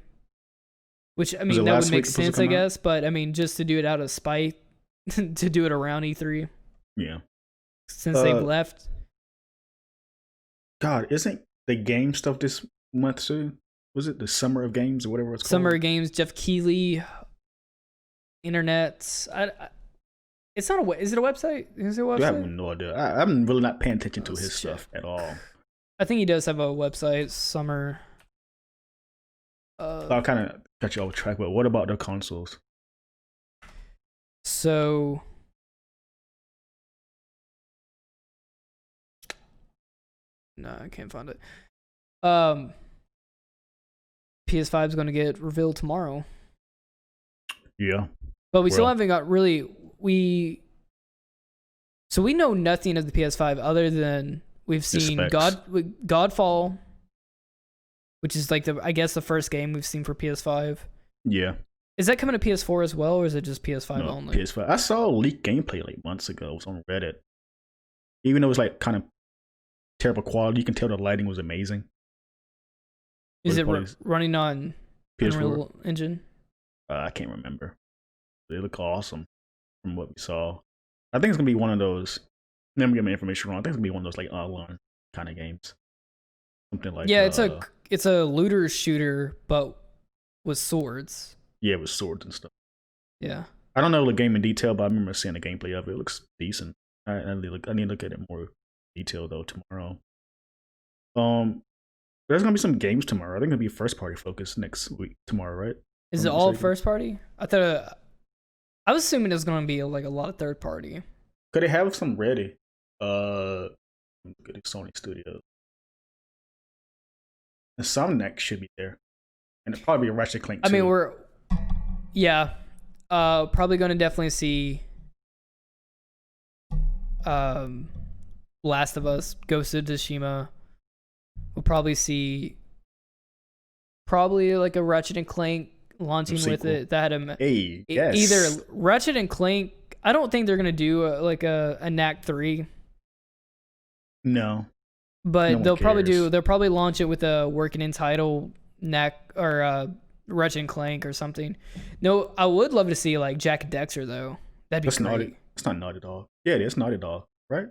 which I mean that would make sense, I guess. But I mean, just to do it out of spite, to do it around E3. Yeah. Since they've left. God, isn't the game stuff this month soon? Was it the Summer of Games or whatever it's called? Summer of Games, Jeff Keighley, Internet. It's not is it a website? Is it a website? I have no idea. I'm really not paying attention to his stuff at all. I think he does have a website, Summer. I'll kind of cut you off track, but what about the consoles? So, no, I can't find it. PS5 is going to get revealed tomorrow. Yeah. But we still haven't got so we know nothing of the PS5 other than we've seen Godfall, which is I guess the first game we've seen for PS5. Yeah. Is that coming to PS4 as well, or is it just PS5 only? PS5. I saw leaked gameplay months ago. It was on Reddit. Even though it was kind of terrible quality, you can tell the lighting was amazing. Is it running on PS4 Unreal Engine? I can't remember. They look awesome from what we saw. I think it's gonna be one of those. Let me get my information wrong. I think it's gonna be one of those online kind of games. Something like it's a looter shooter, but with swords. Yeah, with swords and stuff. Yeah. I don't know the game in detail, but I remember seeing the gameplay of it. It looks decent. I need to look at it more detail though tomorrow. There's gonna be some games tomorrow. I think it'll be first party focused next week tomorrow, right? Is it all first party? I was assuming it was gonna be like a lot of third party. Could they have some ready? Look at the Sony Studios. And Insomniac should be there, and it'll probably be a Ratchet Clank. I mean, probably gonna definitely see Last of Us, Ghost of Tsushima. We'll probably see like a Ratchet and Clank launching with it that had either Ratchet and Clank. I don't think they're gonna do a Knack 3. No, but they'll probably launch it with a working in title Knack or Ratchet and Clank or something. No, I would love to see like Jack and Dexter though. That'd be great. It's not Naughty Dog. Yeah, it's Naughty Dog, right?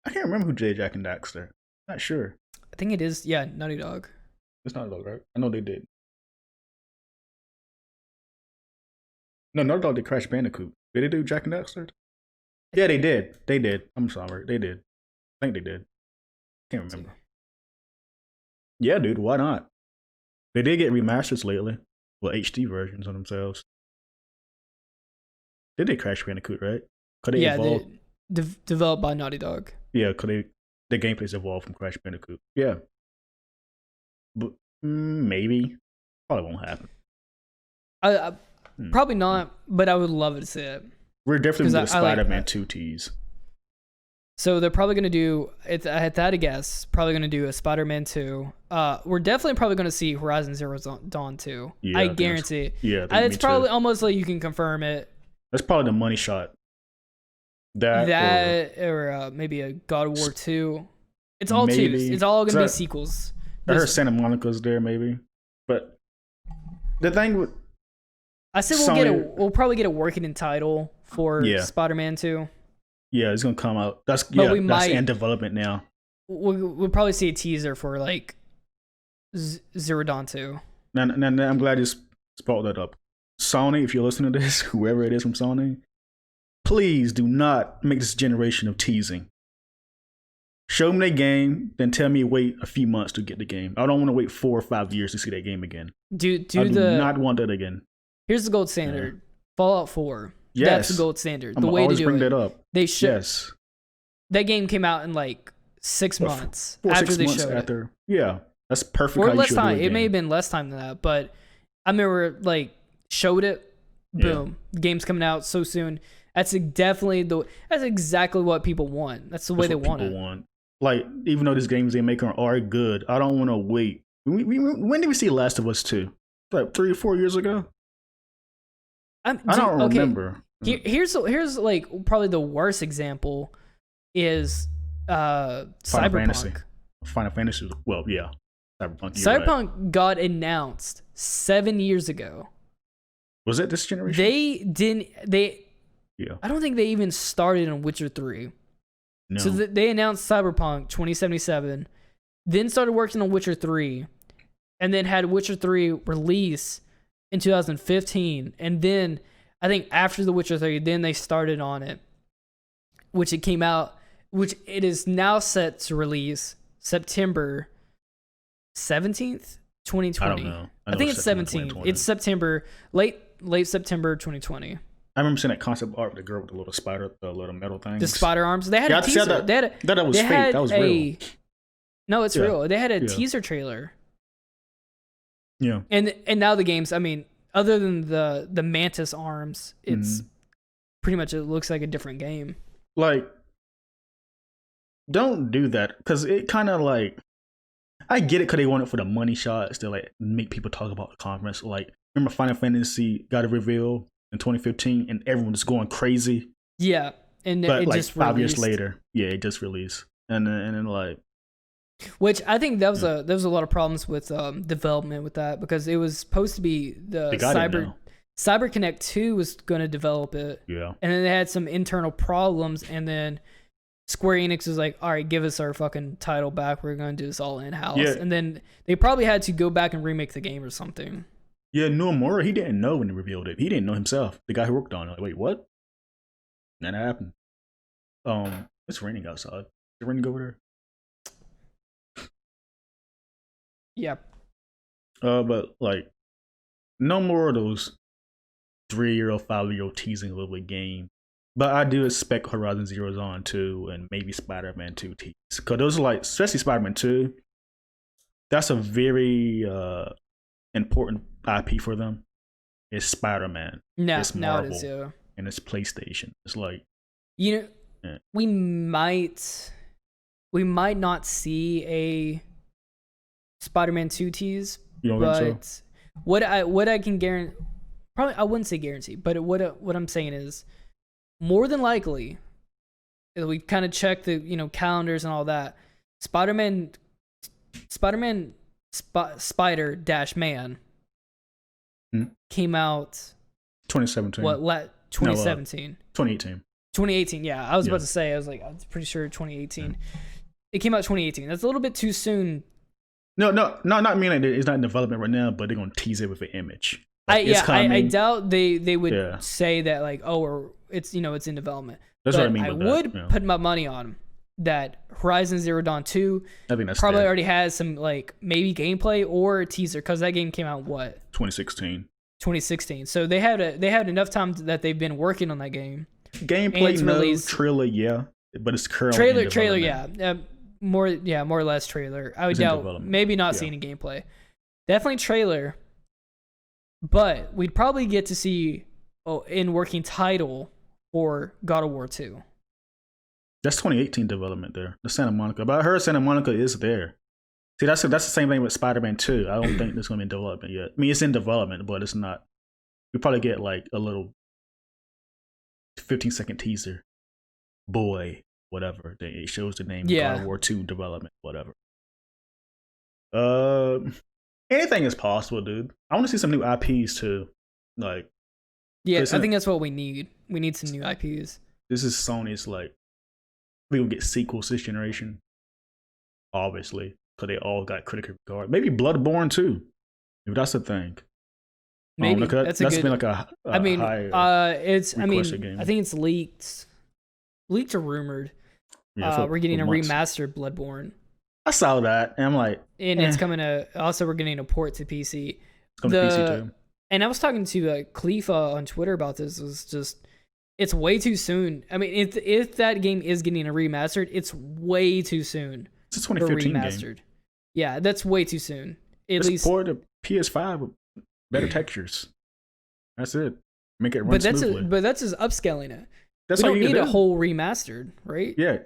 I can't remember who did Jack and Daxter. Not sure. I think it is, yeah, Naughty Dog. It's Naughty Dog, right? I know they did. No, Naughty Dog did Crash Bandicoot. Did they do Jack and Daxter? Yeah, they did. They did. I'm sorry. They did. I think they did. Can't remember. Yeah, dude, why not? They did get remasters lately. Well, HD versions of themselves. They did Crash Bandicoot, right? Could they evolve? Developed by Naughty Dog. Yeah, the gameplay's evolved from Crash Bandicoot. Yeah. But maybe. Probably won't happen. Probably not, but I would love to see it. We're definitely going to Spider-Man 2 tease. So they're probably going to do, I had that to guess, probably going to do a Spider-Man 2. We're definitely probably going to see Horizon Zero Dawn 2. Yeah, I guarantee it. Yeah, it's probably almost like you can confirm it. That's probably the money shot. That or maybe a God of War 2. It's all twos. It's all going to be sequels. I heard Santa Monica's there, maybe. But the thing with I said we'll probably get a working in title for Spider-Man 2. Yeah, it's gonna come out. That's in development now. We'll probably see a teaser for like Zero Dawn 2. Now, I'm glad you spelled that up. Sony, if you're listening to this, whoever it is from Sony, please do not make this generation of teasing. Show me the game, then tell me wait a few months to get the game. I don't want to wait 4 or 5 years to see that game again. I do not want that again. Here's the gold standard. Fallout 4. Yes. That's the gold standard. The way to do bring it. That up. They should. Yes. That game came out in like 6 months after they showed it. Yeah, that's perfect. Or less time. It may have been less time than that, but I remember like showed it. Boom. The game's coming out so soon. That's exactly what people want. That's the way they want it. Like, even though these games they make are good, I don't want to wait. When did we see Last of Us 2? Like 3 or 4 years ago? I don't remember. Here's like probably the worst example is Cyberpunk. Final Fantasy. Well, yeah. Cyberpunk got announced 7 years ago. Was it this generation? I don't think they even started on Witcher 3. No. So they announced Cyberpunk 2077, then started working on Witcher 3, and then had Witcher 3 release in 2015. And then I think after The Witcher 3, then they started on it, which it is now set to release September 17th, 2020. I don't know. I think it's 17th. It's September, late September 2020. I remember seeing that concept art with the girl with the little spider, the little metal thing. The spider arms. They had a teaser. That was fake. That was real. No, it's real. They had a teaser trailer. Yeah. And now the games, I mean, other than the mantis arms, it's pretty much, it looks like a different game. Like, don't do that, because it kind of like, I get it because they want it for the money shots to like make people talk about the conference. Like, remember Final Fantasy got a reveal in 2015 and everyone was going crazy. Yeah, and but it like just 5 years later, it just released, and then like, which I think there was a lot of problems with development with that, because it was supposed to be the CyberConnect 2 was going to develop it, and then they had some internal problems, and then Square Enix was like, all right, give us our fucking title back, we're going to do this all in-house, and then they probably had to go back and remake the game or something. Yeah, Nomura, he didn't know when he revealed it. He didn't know himself. The guy who worked on it. Like, wait, what? And that happened. It's raining outside. Is it raining over there? Yep. But like, no more of those 3-year-old, 5-year-old teasing little game. But I do expect Horizon Zero Dawn 2 and maybe Spider-Man 2 tease. Because those are like, especially Spider-Man 2, that's a very important IP for them. It's Spider-Man. It's Marvel. It is, yeah. And it's PlayStation. It's like, yeah. we might not see a Spider-Man 2 tease, you don't but think so? what I can guarantee, probably I wouldn't say guarantee, but what I'm saying is more than likely, we kind of check the calendars and all that. Spider-Man Spider-Man came out 2017. What 2017? 2018. 2018. Yeah, I was about to say. I was pretty sure 2018. It came out 2018. That's a little bit too soon. No, not meaning it's not in development right now, but they're gonna tease it with an image. Like, I doubt they would say that like, oh, or it's it's in development. That's but what I mean. I would put my money on that Horizon Zero Dawn 2 I think that's probably already has some like maybe gameplay or a teaser because that game came out 2016. 2016. So they had enough time that they've been working on that game. Gameplay, no. Trailer, yeah, but it's currently trailer, yeah. More or less trailer. I would doubt maybe not seeing a gameplay. Definitely trailer. But we'd probably get to see in working title for God of War 2. That's 2018 development there. The Santa Monica. But I heard Santa Monica is there. See, that's the same thing with Spider-Man 2. I don't think it's going to be in development yet. I mean, it's in development, but it's not. We probably get like a little 15-second teaser. Boy, whatever. It shows the name God of War 2 development, whatever. Anything is possible, dude. I want to see some new IPs too. Like, yeah, I think that's what we need. We need some new IPs. This is Sony's like, we will get sequels this generation, obviously, because they all got critical regard. Maybe Bloodborne too, if that's the thing. Maybe that's been like a high, it's. I mean, game. I think it's leaked or rurumored. Yeah, we're getting a remastered Bloodborne. I saw that, and I'm like, and it's coming to. Also, we're getting a port to PC. It's coming to PC too. And I was talking to Khalifa on Twitter about this. It was just, it's way too soon. I mean, if that game is getting a remastered, it's way too soon. It's a 2015 game. Yeah, that's way too soon. At least port to PS5 with better textures. That's it. Make it run smoothly. But that's just upscaling it. We don't need a whole remastered, right? Yeah.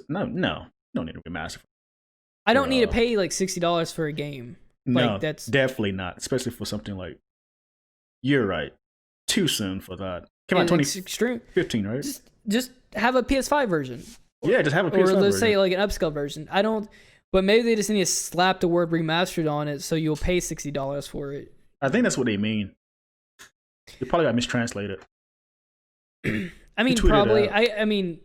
No. You don't need a remaster. I don't need to pay like $60 for a game. No, that's definitely not. Especially for something like. You're right. Too soon for that. Came out 2015, right? Just have a PS5 version. Yeah, just have a PS5 version. Or let's say like an upscale version. But maybe they just need to slap the word remastered on it so you'll pay $60 for it. I think that's what they mean. They probably got mistranslated. I mean, probably. I mean,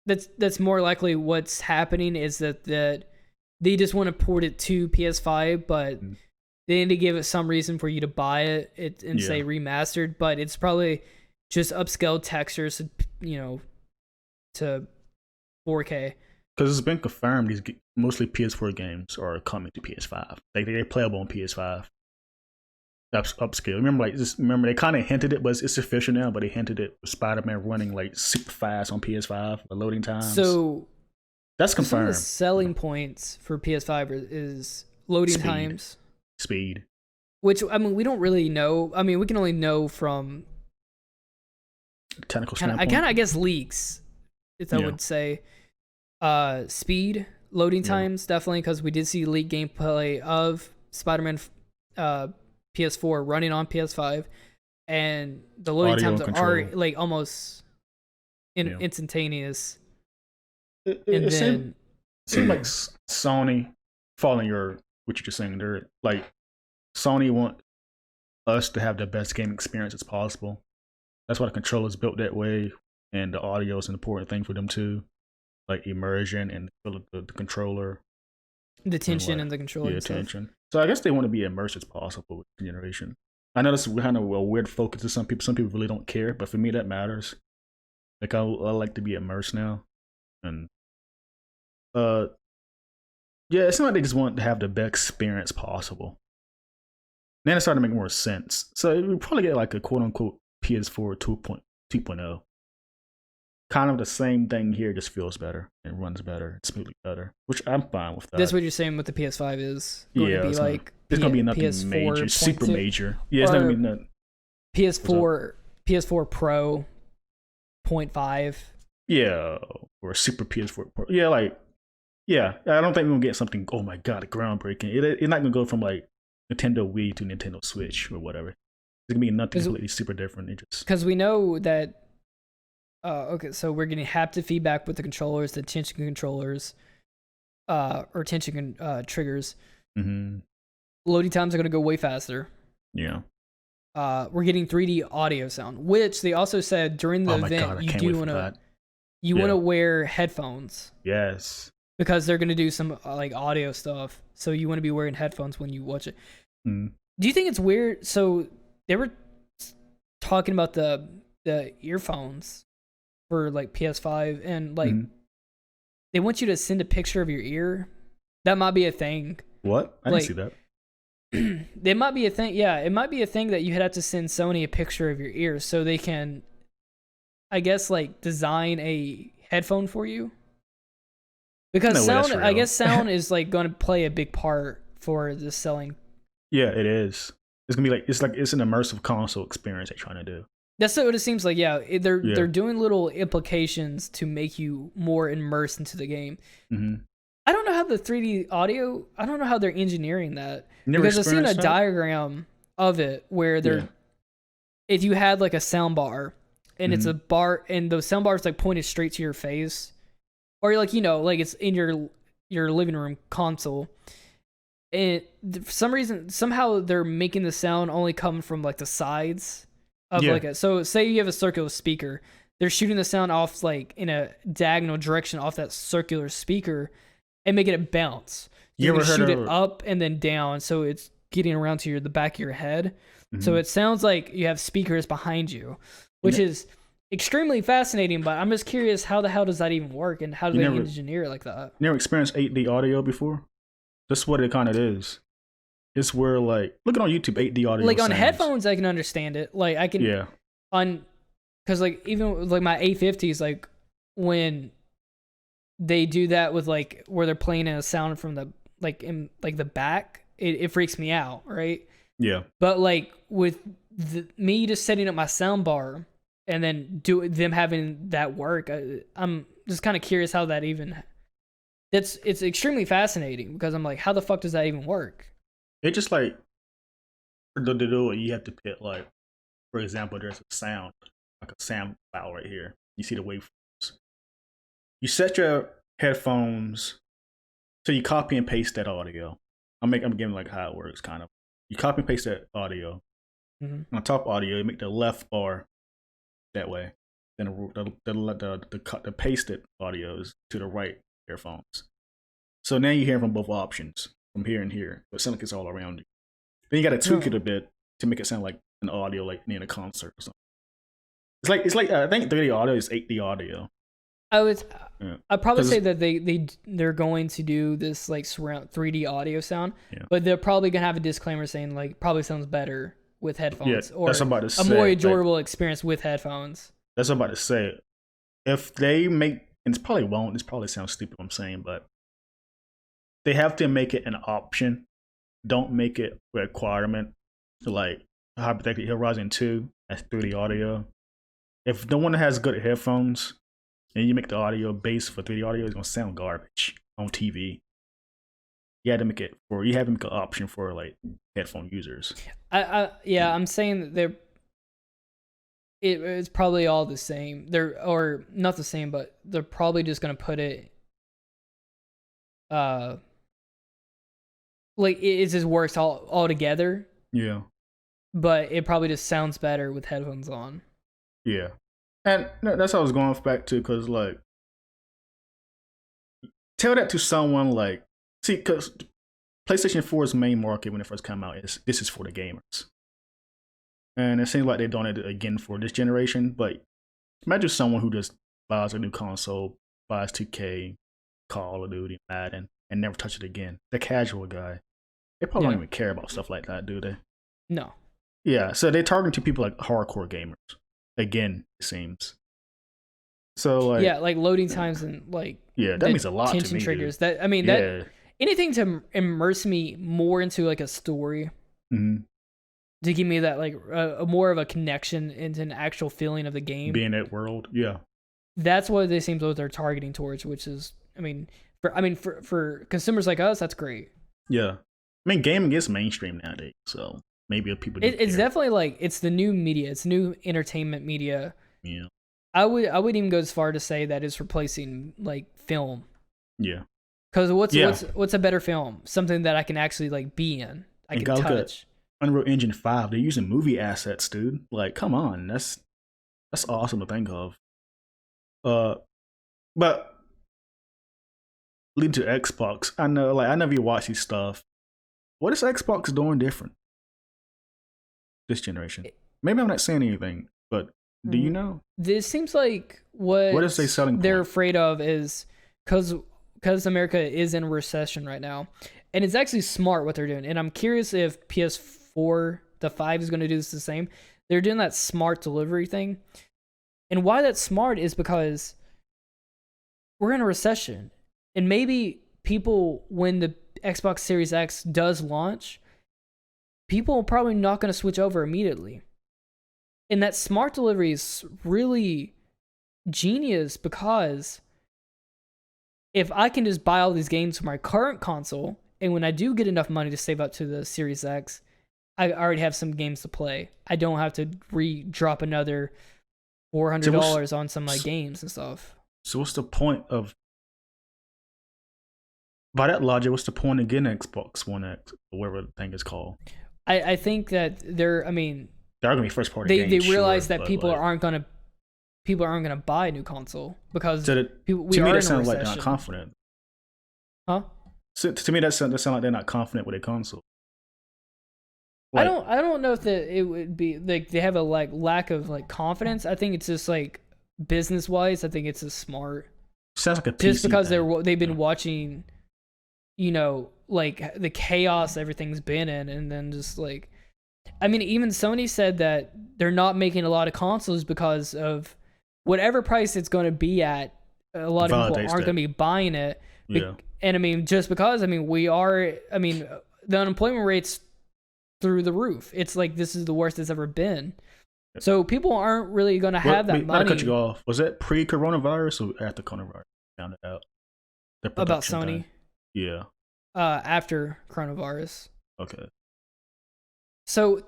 that's more likely what's happening is that they just want to port it to PS5, but they need to give it some reason for you to buy it and say remastered. But it's probably just upscaled textures, to 4K. Because it's been confirmed these mostly PS4 games are coming to PS5. They're playable on PS5. Upscale. Remember they kind of hinted it, but it's official now. But they hinted it with Spider-Man running like super fast on PS5, the loading times. So that's confirmed. Some of the selling points for PS5 is loading times, speed. Which I mean, we don't really know. I mean, we can only know from technical standpoint. I guess leaks. If I would say, speed, loading times definitely because we did see leak gameplay of Spider-Man. PS4 running on PS5, and the loading times are like almost instantaneous. It seemed like Sony, following what you're just saying, they're like Sony want us to have the best game experience as possible. That's why the controller's built that way, and the audio is an important thing for them too, like immersion and the controller. The tension and the controller. Yeah, tension. So I guess they want to be immersed as possible with the generation. I know this is kind of a weird focus to some people. Some people really don't care, but for me, that matters. Like I like to be immersed now, and uh, yeah, it's not like they just want to have the best experience possible. Then it started to make more sense. So we probably get like a quote unquote PS4 2.0. Kind of the same thing here, just feels better and runs better, it's smoothly better, which I'm fine with that. That's what you're saying. What the PS5 is going to be like. It's gonna be nothing PS4 major, super major. Yeah, it's not gonna be nothing. PS4 Pro 0.5. Yeah, or a super PS4 Pro. Yeah, like yeah. I don't think we're gonna get something. Oh my god, groundbreaking. It's not gonna go from like Nintendo Wii to Nintendo Switch or whatever. It's gonna be nothing completely super different. It just because we know that. Okay, so we're getting haptic feedback with the controllers, the tension controllers, or tension triggers. Mm-hmm. Loading times are going to go way faster. Yeah. We're getting 3D audio sound, which they also said during the event you do want to wear headphones. Yes. Because they're going to do some like audio stuff, so you want to be wearing headphones when you watch it. Mm. Do you think it's weird? So they were talking about the earphones for like PS5 and like they want you to send a picture of your ear. That might be a thing. What? I didn't see that. It might be a thing. Yeah, it might be a thing that you have to send Sony a picture of your ear so they can, I guess, like design a headphone for you. Because sound, I guess sound is like going to play a big part for the selling. Yeah, it is. It's gonna be like it's an immersive console experience they're trying to do. That's what it seems like. Yeah, they're doing little implications to make you more immersed into the game. Mm-hmm. I don't know how the 3D audio. I don't know how they're engineering that because I've seen a diagram of it where if you had like a sound bar and it's a bar and the sound bar is like pointed straight to your face, or like like it's in your living room console. And for some reason, somehow they're making the sound only come from like the sides. So say you have a circular speaker, they're shooting the sound off like in a diagonal direction off that circular speaker and making it bounce. You ever shoot it up and then down, so it's getting around to the back of your head. Mm-hmm. So it sounds like you have speakers behind you, which is extremely fascinating. But I'm just curious, how the hell does that even work, and how do they engineer it like that? You never experienced 8D audio before? That's what it kind of is. It's where like look at on YouTube 8D audio. Like on headphones, I can understand it. Like I can because like even with like my A50s, like when they do that with like where they're playing in a sound from the like in like the back, it freaks me out, right? Yeah. But like with me just setting up my sound bar and then them having that work, I'm just kind of curious how that even. It's extremely fascinating because I'm like, how the fuck does that even work? It just like to do it, you have to put like, for example, there's a sound like a sound file right here. You see the waveforms. You set your headphones, so you copy and paste that audio. I'm giving like how it works, kind of. You copy and paste that audio. Mm-hmm. On top audio, you make the left bar that way. Then the pasted audio is to the right earphones. So now you hear from both options, from here and here. But it sounds like it's all around you. Then you got to tweak it a bit to make it sound like an audio, like in a concert or something. It's like I think 3D audio is 8D audio. I'd probably say that they're going to do this like surround 3D audio sound, but they're probably gonna have a disclaimer saying like probably sounds better with headphones, or a more enjoyable experience with headphones. That's what I'm about to say. If they make, and it probably won't. This probably sounds stupid. What I'm saying, but they have to make it an option. Don't make it a requirement. So like hypothetically, Horizon 2 has 3D audio. If no one has good headphones and you make the audio base for 3D audio, it's gonna sound garbage on TV. You have to make an option for like headphone users. I'm saying that it's probably all the same. Or not the same, but they're probably just gonna put it like it just works all together. Yeah. But it probably just sounds better with headphones on. Yeah. And that's what I was going back to, because like tell that to someone like, see, because PlayStation 4's main market when it first came out is this is for the gamers. and it seems like they're doing it again for this generation. But imagine someone who just buys a new console, buys 2K, Call of Duty, Madden, and never touch it again. The casual guy, they probably don't even care about stuff like that, do they? No. Yeah, so they're targeting to people like hardcore gamers. Again, it seems. So like, yeah, like loading times and like that means a lot to me. Tension triggers. Dude. That I mean that anything to immerse me more into like a story. Mm-hmm. To give me that like a more of a connection into an actual feeling of the game. Being that world, yeah. That's what they seem what they're targeting towards, which is, for consumers like us, that's great. Yeah, I mean, gaming is mainstream nowadays, so maybe people. It's definitely like it's the new media. It's new entertainment media. Yeah. I would even go as far to say that it's replacing like film. Yeah. Because what's a better film? Something that I can actually like be in. I can touch. Unreal Engine 5, they're using movie assets, dude. Like, come on, that's awesome to think of. But leading to Xbox, I know, like, I never watch these stuff. What is Xbox doing different this generation? Maybe I'm not saying anything, but do you know? This seems like what is they selling? They're afraid of is because America is in a recession right now, and it's actually smart what they're doing. And I'm curious if PS4, the 5 is going to do this the same. They're doing that smart delivery thing. And why that's smart is because we're in a recession. And maybe people, when the Xbox Series X does launch, people are probably not going to switch over immediately. And that smart delivery is really genius because if I can just buy all these games for my current console, and when I do get enough money to save up to the Series X, I already have some games to play. I don't have to drop another $400 on some like games and stuff. So what's the point of, by that logic, what's the point of getting Xbox One X, or whatever the thing is called? I think that they're going to be first party games. They realize that people aren't gonna buy a new console because we are in a recession. That sounds like they're not confident. Huh? So to me, that sounds like they're not confident with a console. Like, I don't know if it would be like they have a like lack of like confidence. I think it's just like business wise. I think it's just smart. Sounds like a PC just because thing. they've been watching, like the chaos everything's been in, and then just like, I mean, even Sony said that they're not making a lot of consoles because of whatever price it's going to be at. A lot of people aren't going to be buying it. Yeah. And I mean, just because the unemployment rate's through the roof. It's like this is the worst it's ever been. So people aren't really going to have that money. Not to cut you off. Was that pre-coronavirus or after coronavirus? Found it out. About Sony? Time. Yeah. After coronavirus. Okay. So,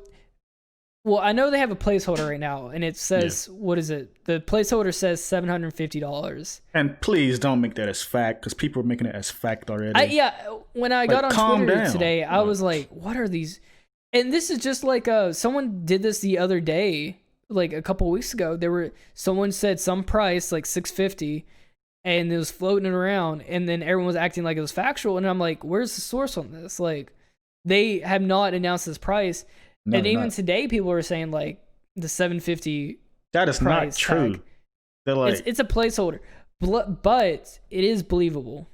well, I know they have a placeholder right now, and it says, what is it? The placeholder says $750. And please don't make that as fact, because people are making it as fact already. When I got on Twitter today, I was like, what are these? And this is just like someone did this the other day, like a couple weeks ago. Someone said some price like $650, and it was floating around, and then everyone was acting like it was factual. And I'm like, where's the source on this? Like, they have not announced this price. No, and even today, people are saying like the $750. That is not true. Tag. They're like, it's a placeholder, but it is believable.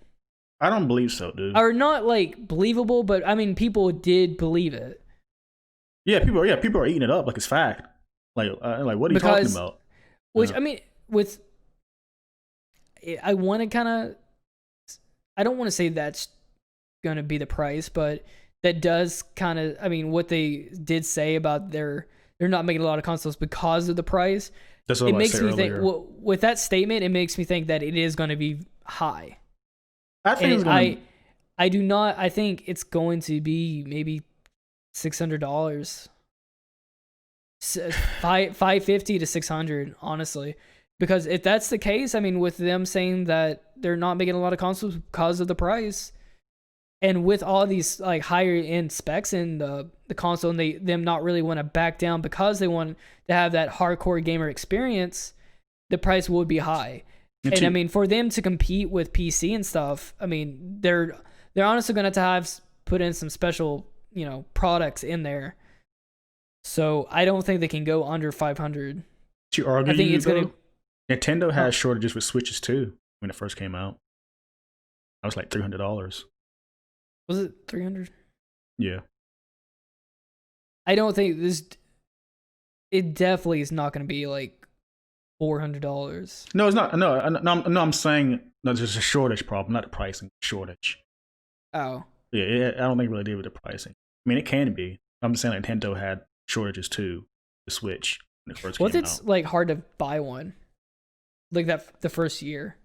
I don't believe so, dude. Or not like believable, but I mean, people did believe it. Yeah, people are eating it up like it's fact. Like what are you talking about? Which I mean, I want to kind of, I don't want to say that's going to be the price, but that does kind of, I mean, what they did say about they're not making a lot of consoles because of the price. That's what it makes me think. Well, with that statement, it makes me think that it is going to be high. I think I do not. I think it's going to be maybe $600, $550 to $600, honestly. Because if that's the case, I mean, with them saying that they're not making a lot of consoles because of the price, and with all these like higher end specs in the console, and them not really want to back down because they want to have that hardcore gamer experience, the price would be high. And I mean, for them to compete with PC and stuff, I mean, they're honestly going to have put in some special, products in there. So I don't think they can go under 500. To argue, I think it's gonna. Nintendo has shortages with Switches too when it first came out. That was like $300. Was it 300? Yeah. I don't think this. It definitely is not going to be like $400. No, it's not. No, I'm saying no, there's a shortage problem, not the pricing. Shortage. Oh. Yeah, I don't think it really did with the pricing. I mean, it can be. I'm just saying Nintendo had shortages too. The Switch when it first came out. It's like hard to buy one? Like that the first year.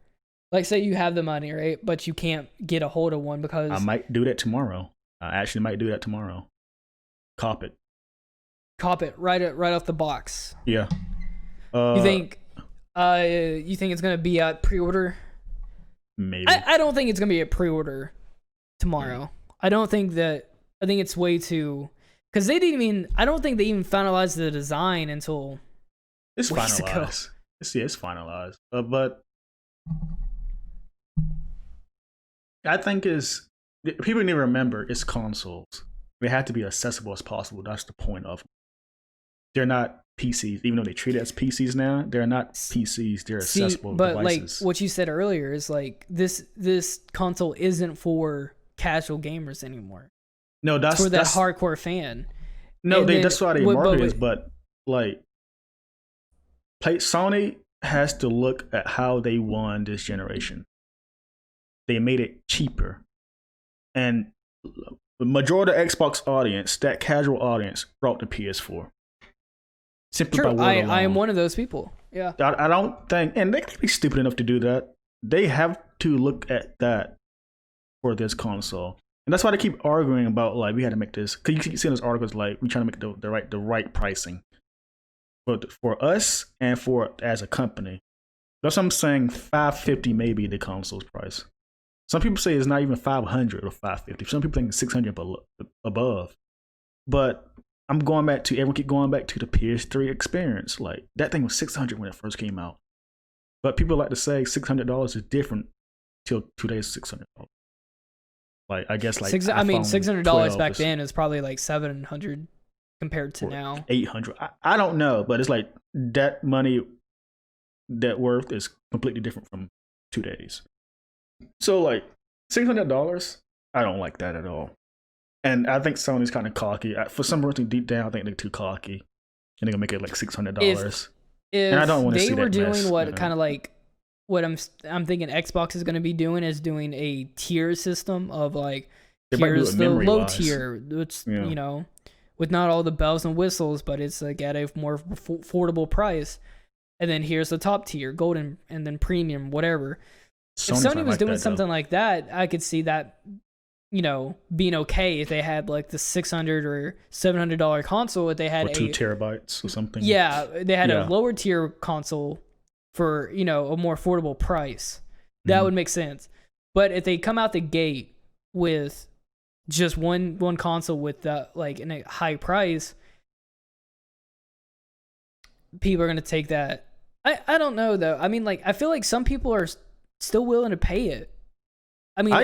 Like say you have the money, right? But you can't get a hold of one because I might do that tomorrow. I actually might do that tomorrow. Cop it right off the box. Yeah. You think it's gonna be at pre-order? Maybe. I don't think it's gonna be a pre-order tomorrow. I think it's way too because they didn't even. I don't think they even finalized the design until it's weeks finalized. ago. It's finalized. But I think people need to remember it's consoles. They have to be accessible as possible. That's the point of them. They're not PCs, even though they treat it as PCs now. They're not PCs. They're accessible devices. Like what you said earlier is like this console isn't for casual gamers anymore. No, that's for that hardcore fan. No, that's why they market it. But like, Sony has to look at how they won this generation. They made it cheaper, and the majority of the Xbox audience, that casual audience, brought the PS4. Simply by word alone. I am one of those people. Yeah. I don't think, and they could be stupid enough to do that. They have to look at that for this console, and that's why they keep arguing about like we had to make this. Because you keep seeing those articles like we trying to make the right pricing, but for us and for as a company. That's what I'm saying. $550 may be the console's price. Some people say it's not even $500 or $550. Some people think it's $600 above. But everyone keep going back to the PS3 experience. Like that thing was $600 when it first came out. But people like to say $600 is different till today's $600. Like I guess like $600 back then is probably like $700 compared to now. $800. I don't know, but it's like that money, that worth is completely different from today's. So like $600, I don't like that at all. And I think Sony's kind of cocky. For some reason, deep down, I think they're too cocky, and they're gonna make it like $600. And I don't want to see that. They were doing mess, what kind of like what I'm thinking Xbox is gonna be doing is doing a tier system of like here's the low tier, which you know, with not all the bells and whistles, but it's like at a more affordable price. And then here's the top tier, golden, and then premium, whatever. If Sony was doing something like that, I could see that, you know, being okay if they had like the $600 or $700 console. If they had 2 terabytes or something. Yeah, they had a lower tier console for, you know, a more affordable price. That would make sense. But if they come out the gate with just one console with like in a high price, people are gonna take that. I don't know though. I mean, like I feel like some people are still willing to pay it. I mean,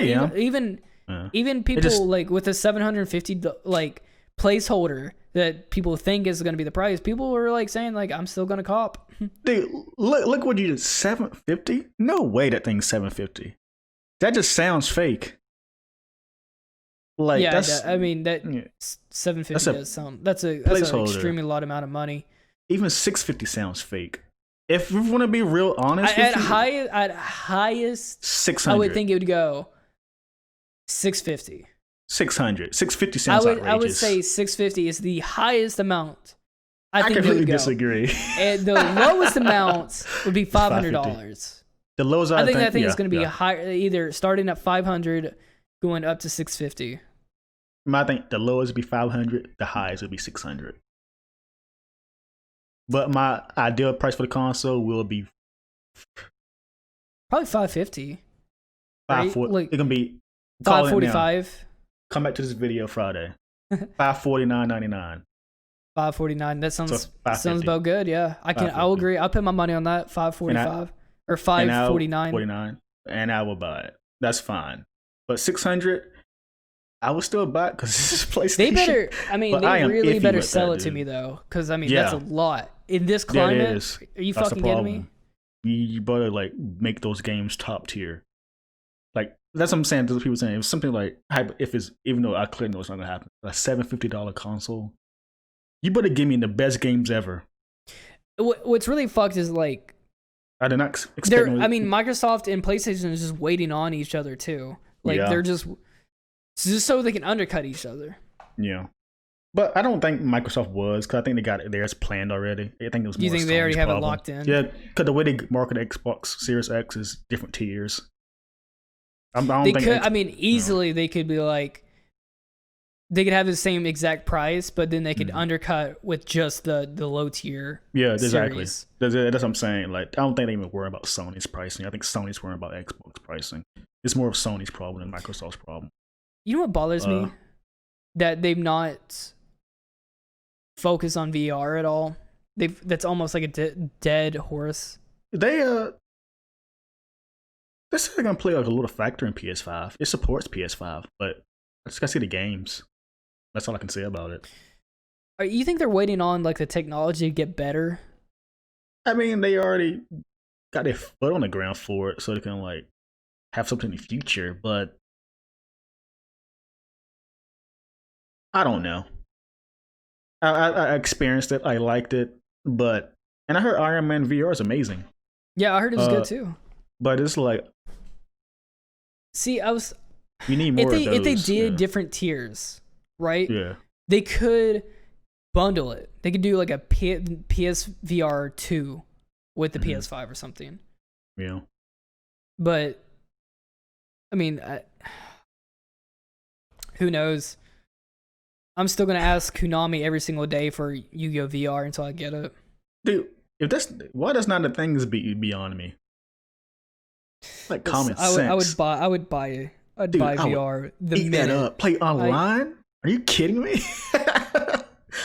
even people like with a $750 like placeholder that people think is gonna be the price. People are like saying like I'm still gonna cop. Dude, look what you did. $750? No way that thing's $750. That just sounds fake. Like I mean that $750 does sound. That's an extremely lot amount of money. Even $650 sounds fake. If we want to be real honest, at highest $600. I would think it would go $650. $650 sounds outrageous. I would say $650 is the highest amount. I think completely disagree. And the lowest amount would be $500. The lowest I think is going to be higher, either starting at $500, going up to $650. I think the lowest would be $500. The highest would be $600. But my ideal price for the console will be probably $550. $540. Like, it's gonna be $545. Come back to this video Friday. $549.99. $549. That sounds about good. Yeah, I'll agree. I'll put my money on that. $545 or $549. And I will buy it. That's fine. But $600. I would still buy it because this is PlayStation. They better. I mean, they really better sell it to dude. me though, because I mean that's a lot in this climate. Are you That's fucking kidding me? You better like make those games top tier. Like that's what I'm saying. Those people saying if something like if it's even though I clearly know it's not gonna happen, a $750 console, you better give me the best games ever. What's really fucked is like I did not expect. I mean, Microsoft and PlayStation is just waiting on each other too. Like they're just so they can undercut each other. Yeah. But I don't think Microsoft was, because I think they got theirs planned already. I think it was more. You think they already have it locked in? Yeah, because the way they market Xbox Series X is different tiers. Easily they could be like, they could have the same exact price, but then they could undercut with just the low tier. Yeah, exactly. That's what I'm saying. Like, I don't think they even worry about Sony's pricing. I think Sony's worrying about Xbox pricing. It's more of Sony's problem than Microsoft's problem. You know what bothers me? That they've not focused on VR at all. That's almost like a dead horse. They said they're gonna play like a little factor in PS5. It supports PS5, but I just gotta see the games. That's all I can say about it. You think they're waiting on like the technology to get better? I mean, they already got their foot on the ground for it, so they can like have something in the future. But I don't know. I experienced it. I liked it, and I heard Iron Man VR is amazing. Yeah, I heard it was good too. But it's like, see, you need more of those. If they did different tiers, right? Yeah. They could bundle it. They could do like a PSVR 2 with the PS5 or something. Yeah. But I mean, who knows? I'm still gonna ask Konami every single day for Yu-Gi-Oh VR until I get it. Dude, why does not the things be beyond me? Like common sense. I would buy VR. Eat that up. Play online? Are you kidding me?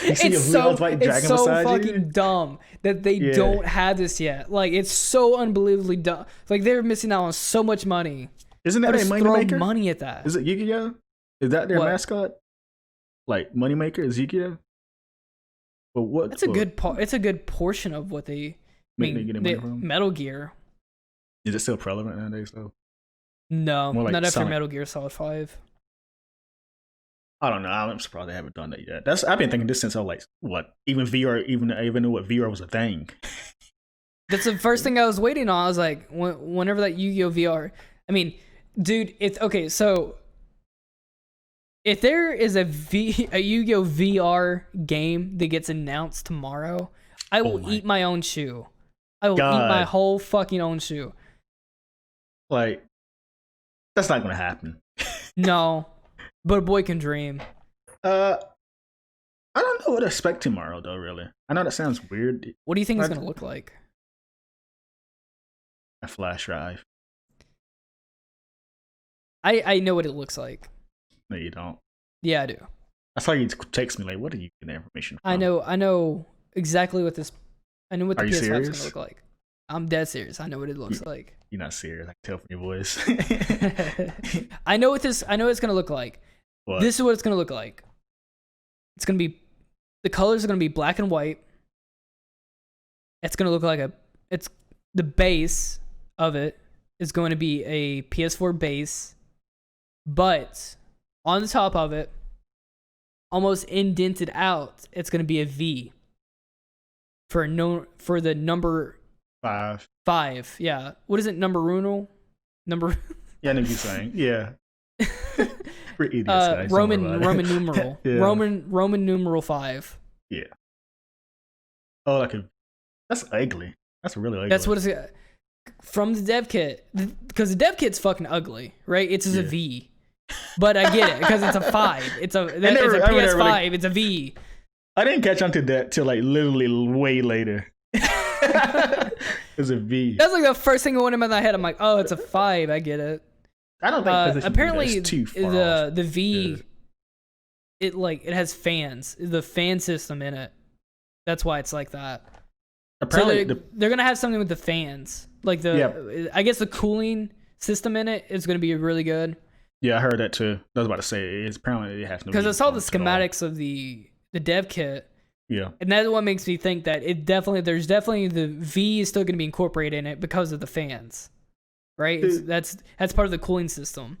It's so fucking dumb that they don't have this yet. Like, it's so unbelievably dumb. Like, they're missing out on so much money. Isn't that a moneymaker? Throw money at that. Is it Yu-Gi-Oh? Is that their mascot? Like, moneymaker is Yu-Gi-Oh? But what? It's a good part. It's a good portion of what they Metal Gear. Is it still prevalent nowadays though? No, like not after Metal Gear Solid 5. I don't know. I'm surprised they haven't done that yet. I've been thinking this since I was like, what? Even VR, I even knew what VR was a thing. That's the first thing I was waiting on. I was like, whenever that Yu-Gi-Oh VR. I mean, dude, it's okay. So if there is a Yu-Gi-Oh VR game that gets announced tomorrow, I will eat my own shoe. I will eat my whole fucking own shoe. Like, that's not gonna happen. No, but a boy can dream. I don't know what to expect tomorrow, though. Really, I know that sounds weird. What do you think it's gonna look like? A flash drive. I know what it looks like. No, you don't. Yeah, I do. I saw you text me like, "What are you getting that information from?" I know exactly what this. I know what the PS5 is gonna look like. I'm dead serious. I know what it looks like. You're not serious. I can tell from your voice. I know what it's gonna look like. What? This is what it's gonna look like. It's gonna be, the colors are gonna be black and white. It's gonna look like the base of it is going to be a PS4 base, but on the top of it, almost indented out, it's gonna be a V for the number 5. 5, yeah. What is it? Number? Yeah, I know what you're saying. Yeah. We're idiots, guys. Roman numeral. Yeah. Roman numeral 5. Yeah. Oh, that's ugly. That's really ugly. That's what it's from the dev kit, because the dev kit's fucking ugly, right? It's just a V. But I get it because it's a 5. It's a PS5. It's a V. I didn't catch on to that till like literally way later. It's a V. That's like the first thing that went in my head. I'm like, oh, it's a 5. I get it. I don't think apparently too far the V, it has fans. The fan system in it. That's why it's like that. Apparently, so they're gonna have something with the fans, like I guess the cooling system in it is gonna be really good. Yeah, I heard that too. I was about to say it's apparently it has no. Because I saw the performance at all. schematics of the dev kit. Yeah. And that's what makes me think that there's definitely the V is still going to be incorporated in it because of the fans, right? That's part of the cooling system.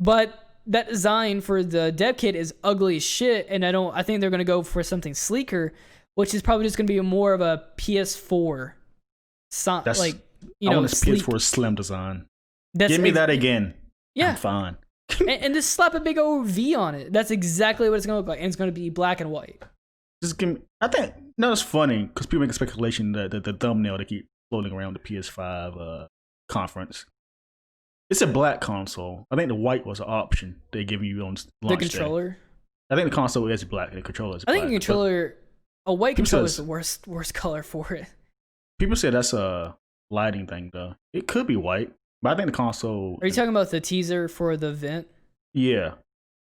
But that design for the dev kit is ugly as shit, and I think they're going to go for something sleeker, which is probably just going to be more of a PS4, like I want a PS4 slim design. Give me that again. Yeah, I'm fine. and just slap a big old V on it. That's exactly what it's going to look like, and it's going to be black and white. Just give me. I think it's funny because people make a speculation that the thumbnail they keep floating around the PS5 conference. It's a black console. I think the white was an option they give you on launch the controller. Day. I think the console is black. The controller is black. I think the controller, a white controller is the worst color for it. People say that's a lighting thing though. It could be white, but I think the console. Are you talking about the teaser for the event? Yeah.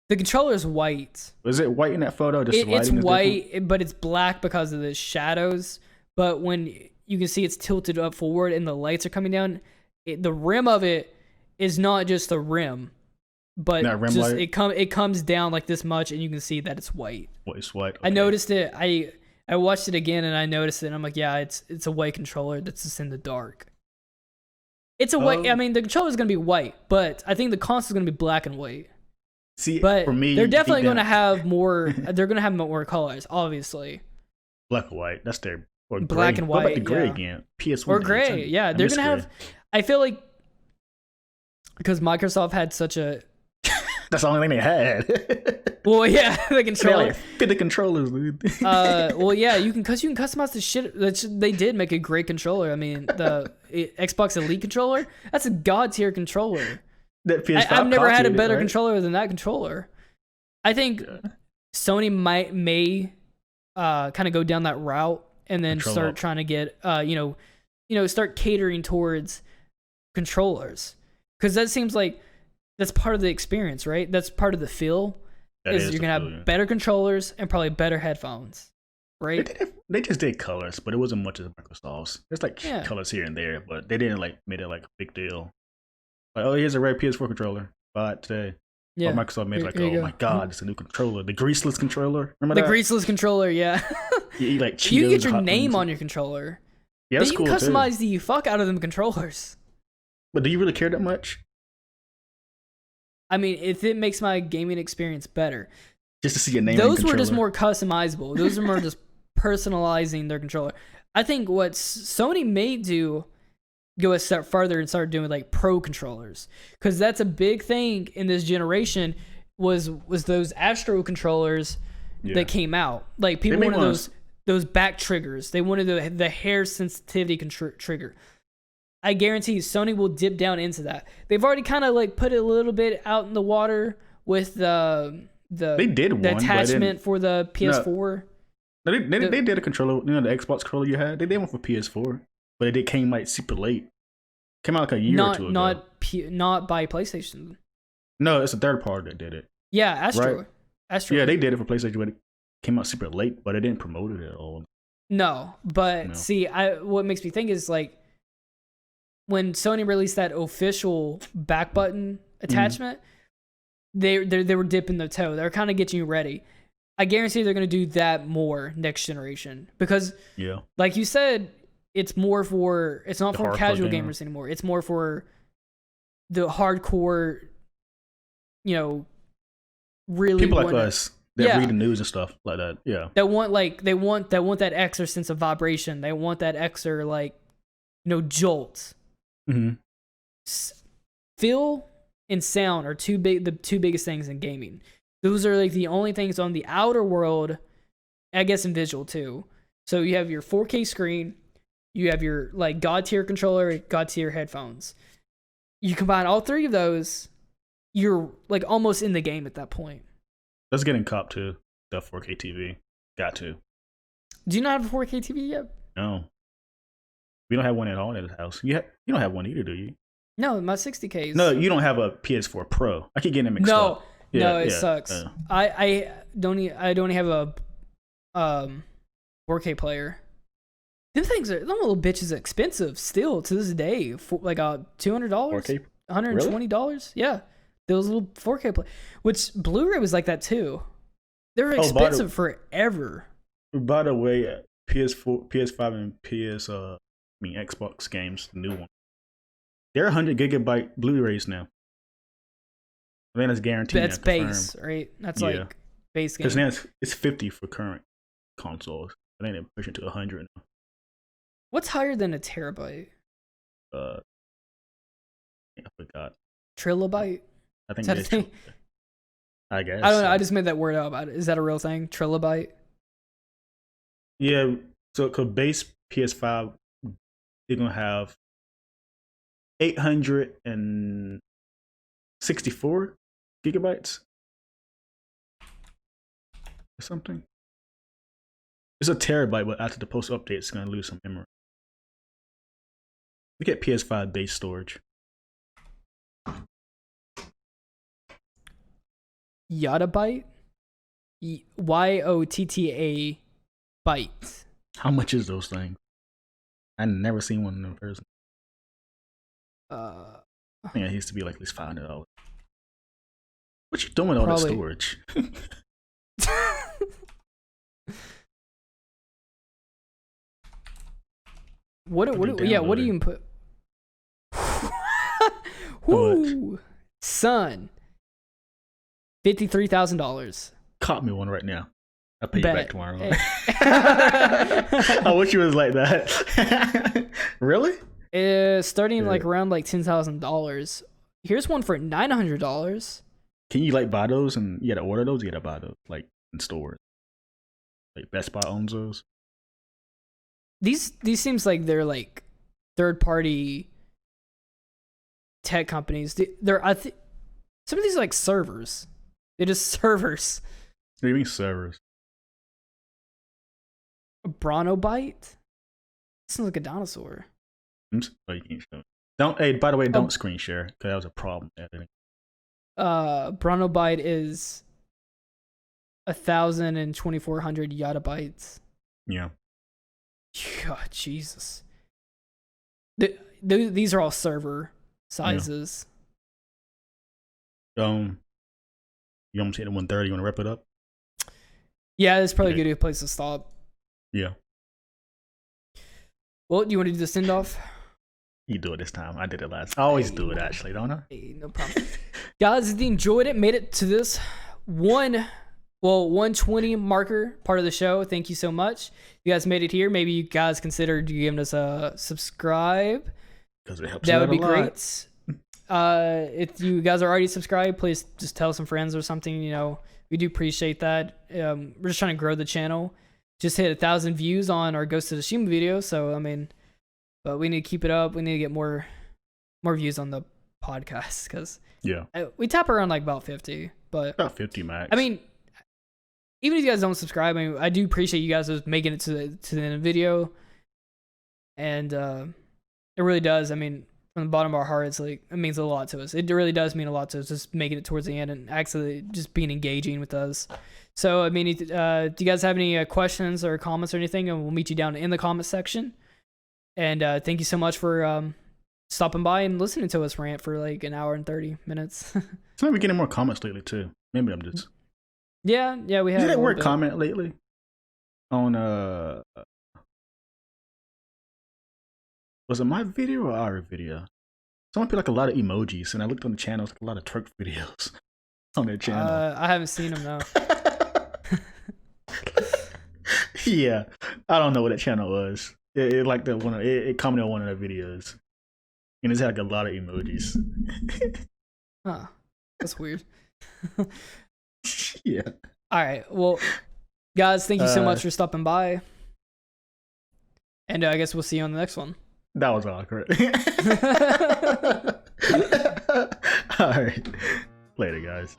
The controller is white. Is it white in that photo? It's white, but it's black because of the shadows. But when you can see it's tilted up forward and the lights are coming down, the rim of it is not just a rim, but just it comes down like this much, and you can see that it's white. It's white. Okay. I noticed it. I watched it again, and I noticed it. And I'm like, yeah, it's a white controller that's just in the dark. It's a white. I mean, the controller is gonna be white, but I think the console is gonna be black and white. See, but for me, they're definitely going to have more. They're going to have more colors, obviously. Black and white. That's their or black gray. and white. What about the gray again? PS1 or gray. Yeah, they're going to have. I feel like because Microsoft had such a. That's the only thing they had. Well, yeah, the controller. Like, fit the controllers, dude. Well, yeah, you can customize the shit. They did make a great controller. I mean, the Xbox Elite controller. That's a god tier controller. I've never had a better controller than that controller. I think Sony may kind of go down that route and then start trying to get start catering towards controllers, because that seems like that's part of the experience, right? That's part of the feel. Is you're gonna have better controllers and probably better headphones, right? They just did colors, but it wasn't much as Microsoft's. There's like colors here and there, but they didn't like made it like a big deal. Like, oh, here's a red PS4 controller. Buy it today. Yeah. Or Microsoft made like, oh my god, it's a new controller. The greaseless controller. Remember that? The greaseless controller, yeah. You eat like Cheetos. You can get your name on your controller. Yeah, that's cool. You can customize the fuck out of them controllers. But do you really care that much? I mean, if it makes my gaming experience better. Just to see your name. Those were just more customizable. Those are more just personalizing their controller. I think what Sony may do. Go a step further and start doing like pro controllers, because that's a big thing in this generation was those Astro controllers that came out. Like people wanted those back triggers. They wanted the hair sensitivity trigger. I guarantee you Sony will dip down into that. They've already kind of like put it a little bit out in the water with the attachment for the PS4. No, they did a controller, the Xbox controller you had. They did one for PS4. But it came like super late. Came out like a year or two ago. Not by PlayStation. No, it's a third party that did it. Yeah, Astro. Right? Astro. Yeah, they did it for PlayStation, but it came out super late, but they didn't promote it at all. No, but see, what makes me think is like when Sony released that official back button attachment, they were dipping their toe. They were kind of getting you ready. I guarantee they're going to do that more next generation because, like you said. It's not for casual gamers anymore. It's more for the hardcore, really people like us that read the news and stuff like that. Yeah, that want that extra sense of vibration. They want that extra jolt. Mm-hmm. Feel and sound are the two biggest things in gaming. Those are like the only things on the outer world. I guess in visual too. So you have your 4K screen. You have your like god tier controller, god tier headphones. You combine all three of those, you're like almost in the game at that point. Let's get in cop too. The 4K TV. Got to. Do you not have a 4K TV yet? No. We don't have one at all in the house. You don't have one either, do you? No, my 60K is... No, you don't have a PS4 Pro. I keep getting it mixed up. No, it sucks. I don't have a 4K player. Them little bitches are expensive still to this day. For like $200, $120. Really? Yeah, those little 4K which Blu-ray was like that too. They were expensive forever. By the way, PS4, PS5, and Xbox games, the new one, they're 100 gigabyte Blu-rays now. I think that's guaranteed. That's base, right? That's like base game. Because now it's 50 for current consoles. I think they're pushing to 100 now. What's higher than a terabyte? I forgot. Trilobite? I think that's a thing. I guess. I don't know. I just made that word up. Is that a real thing? Trilobite? Yeah. So, because base PS5, you're going to have 864 gigabytes or something. It's a terabyte, but after the post update, it's going to lose some memory. Look at PS5 base storage. Yottabyte? YOTTA byte. How much is those things? I never seen one in person. I think it used to be like at least $500. What you doing with all that storage? What do you input? Whoo, son, $53,000. Caught me one right now. I'll pay you back tomorrow. I wish it was like that. Really? Starting like around like $10,000. Here's one for $900. Can you like buy those and you gotta order those? You gotta buy those like in stores. Like Best Buy owns those. These seems like they're like third party tech companies. Some of these are like servers. They're just servers. What do you mean servers? A Bronobite? Sounds like a dinosaur. Oh, you can't show it. Hey, by the way, don't screen share because that was a problem. Bronobite is 1,000 and 2,400 yottabytes. Yeah. God, Jesus. These are all server sizes. Yeah. You almost hit the 130. You want to wrap it up? Yeah, that's probably a good place to stop. Yeah. Well, do you want to do the send off? You do it this time. I did it last. I always do it actually, don't I? Hey, no problem. Guys, if you enjoyed it, made it to this 120 marker part of the show, thank you so much. If you guys made it here, maybe you guys considered giving us a subscribe. Because it helps. That would be great. If you guys are already subscribed, please just tell some friends or something. You know, we do appreciate that. We're just trying to grow the channel. Just hit 1,000 views on our Ghost of Tsushima video, so I mean, but we need to keep it up. We need to get more views on the podcast because we tap around like about 50, but about 50 max. I mean, even if you guys don't subscribe, I mean, I do appreciate you guys just making it to the end of the video, and it really does. I mean, from the bottom of our hearts, like it means a lot to us. It really does mean a lot to us, just making it towards the end and actually just being engaging with us. So, I mean, do you guys have any questions or comments or anything? And we'll meet you down in the comment section. And thank you so much for stopping by and listening to us rant for like an hour and 30 minutes. So we're getting more comments lately too. Maybe I'm just. Yeah, we have. Did that word comment lately? On was it my video or our video? Someone put like a lot of emojis, and I looked on the channel, like a lot of twerk videos on their channel. I haven't seen them though. Yeah, I don't know what that channel was. It like the one. It commented on one of their videos, and it's had like a lot of emojis. Huh, that's weird. Yeah. All right. Well, guys, thank you so much for stopping by, and I guess we'll see you on the next one. That was awkward. All right. Later, guys.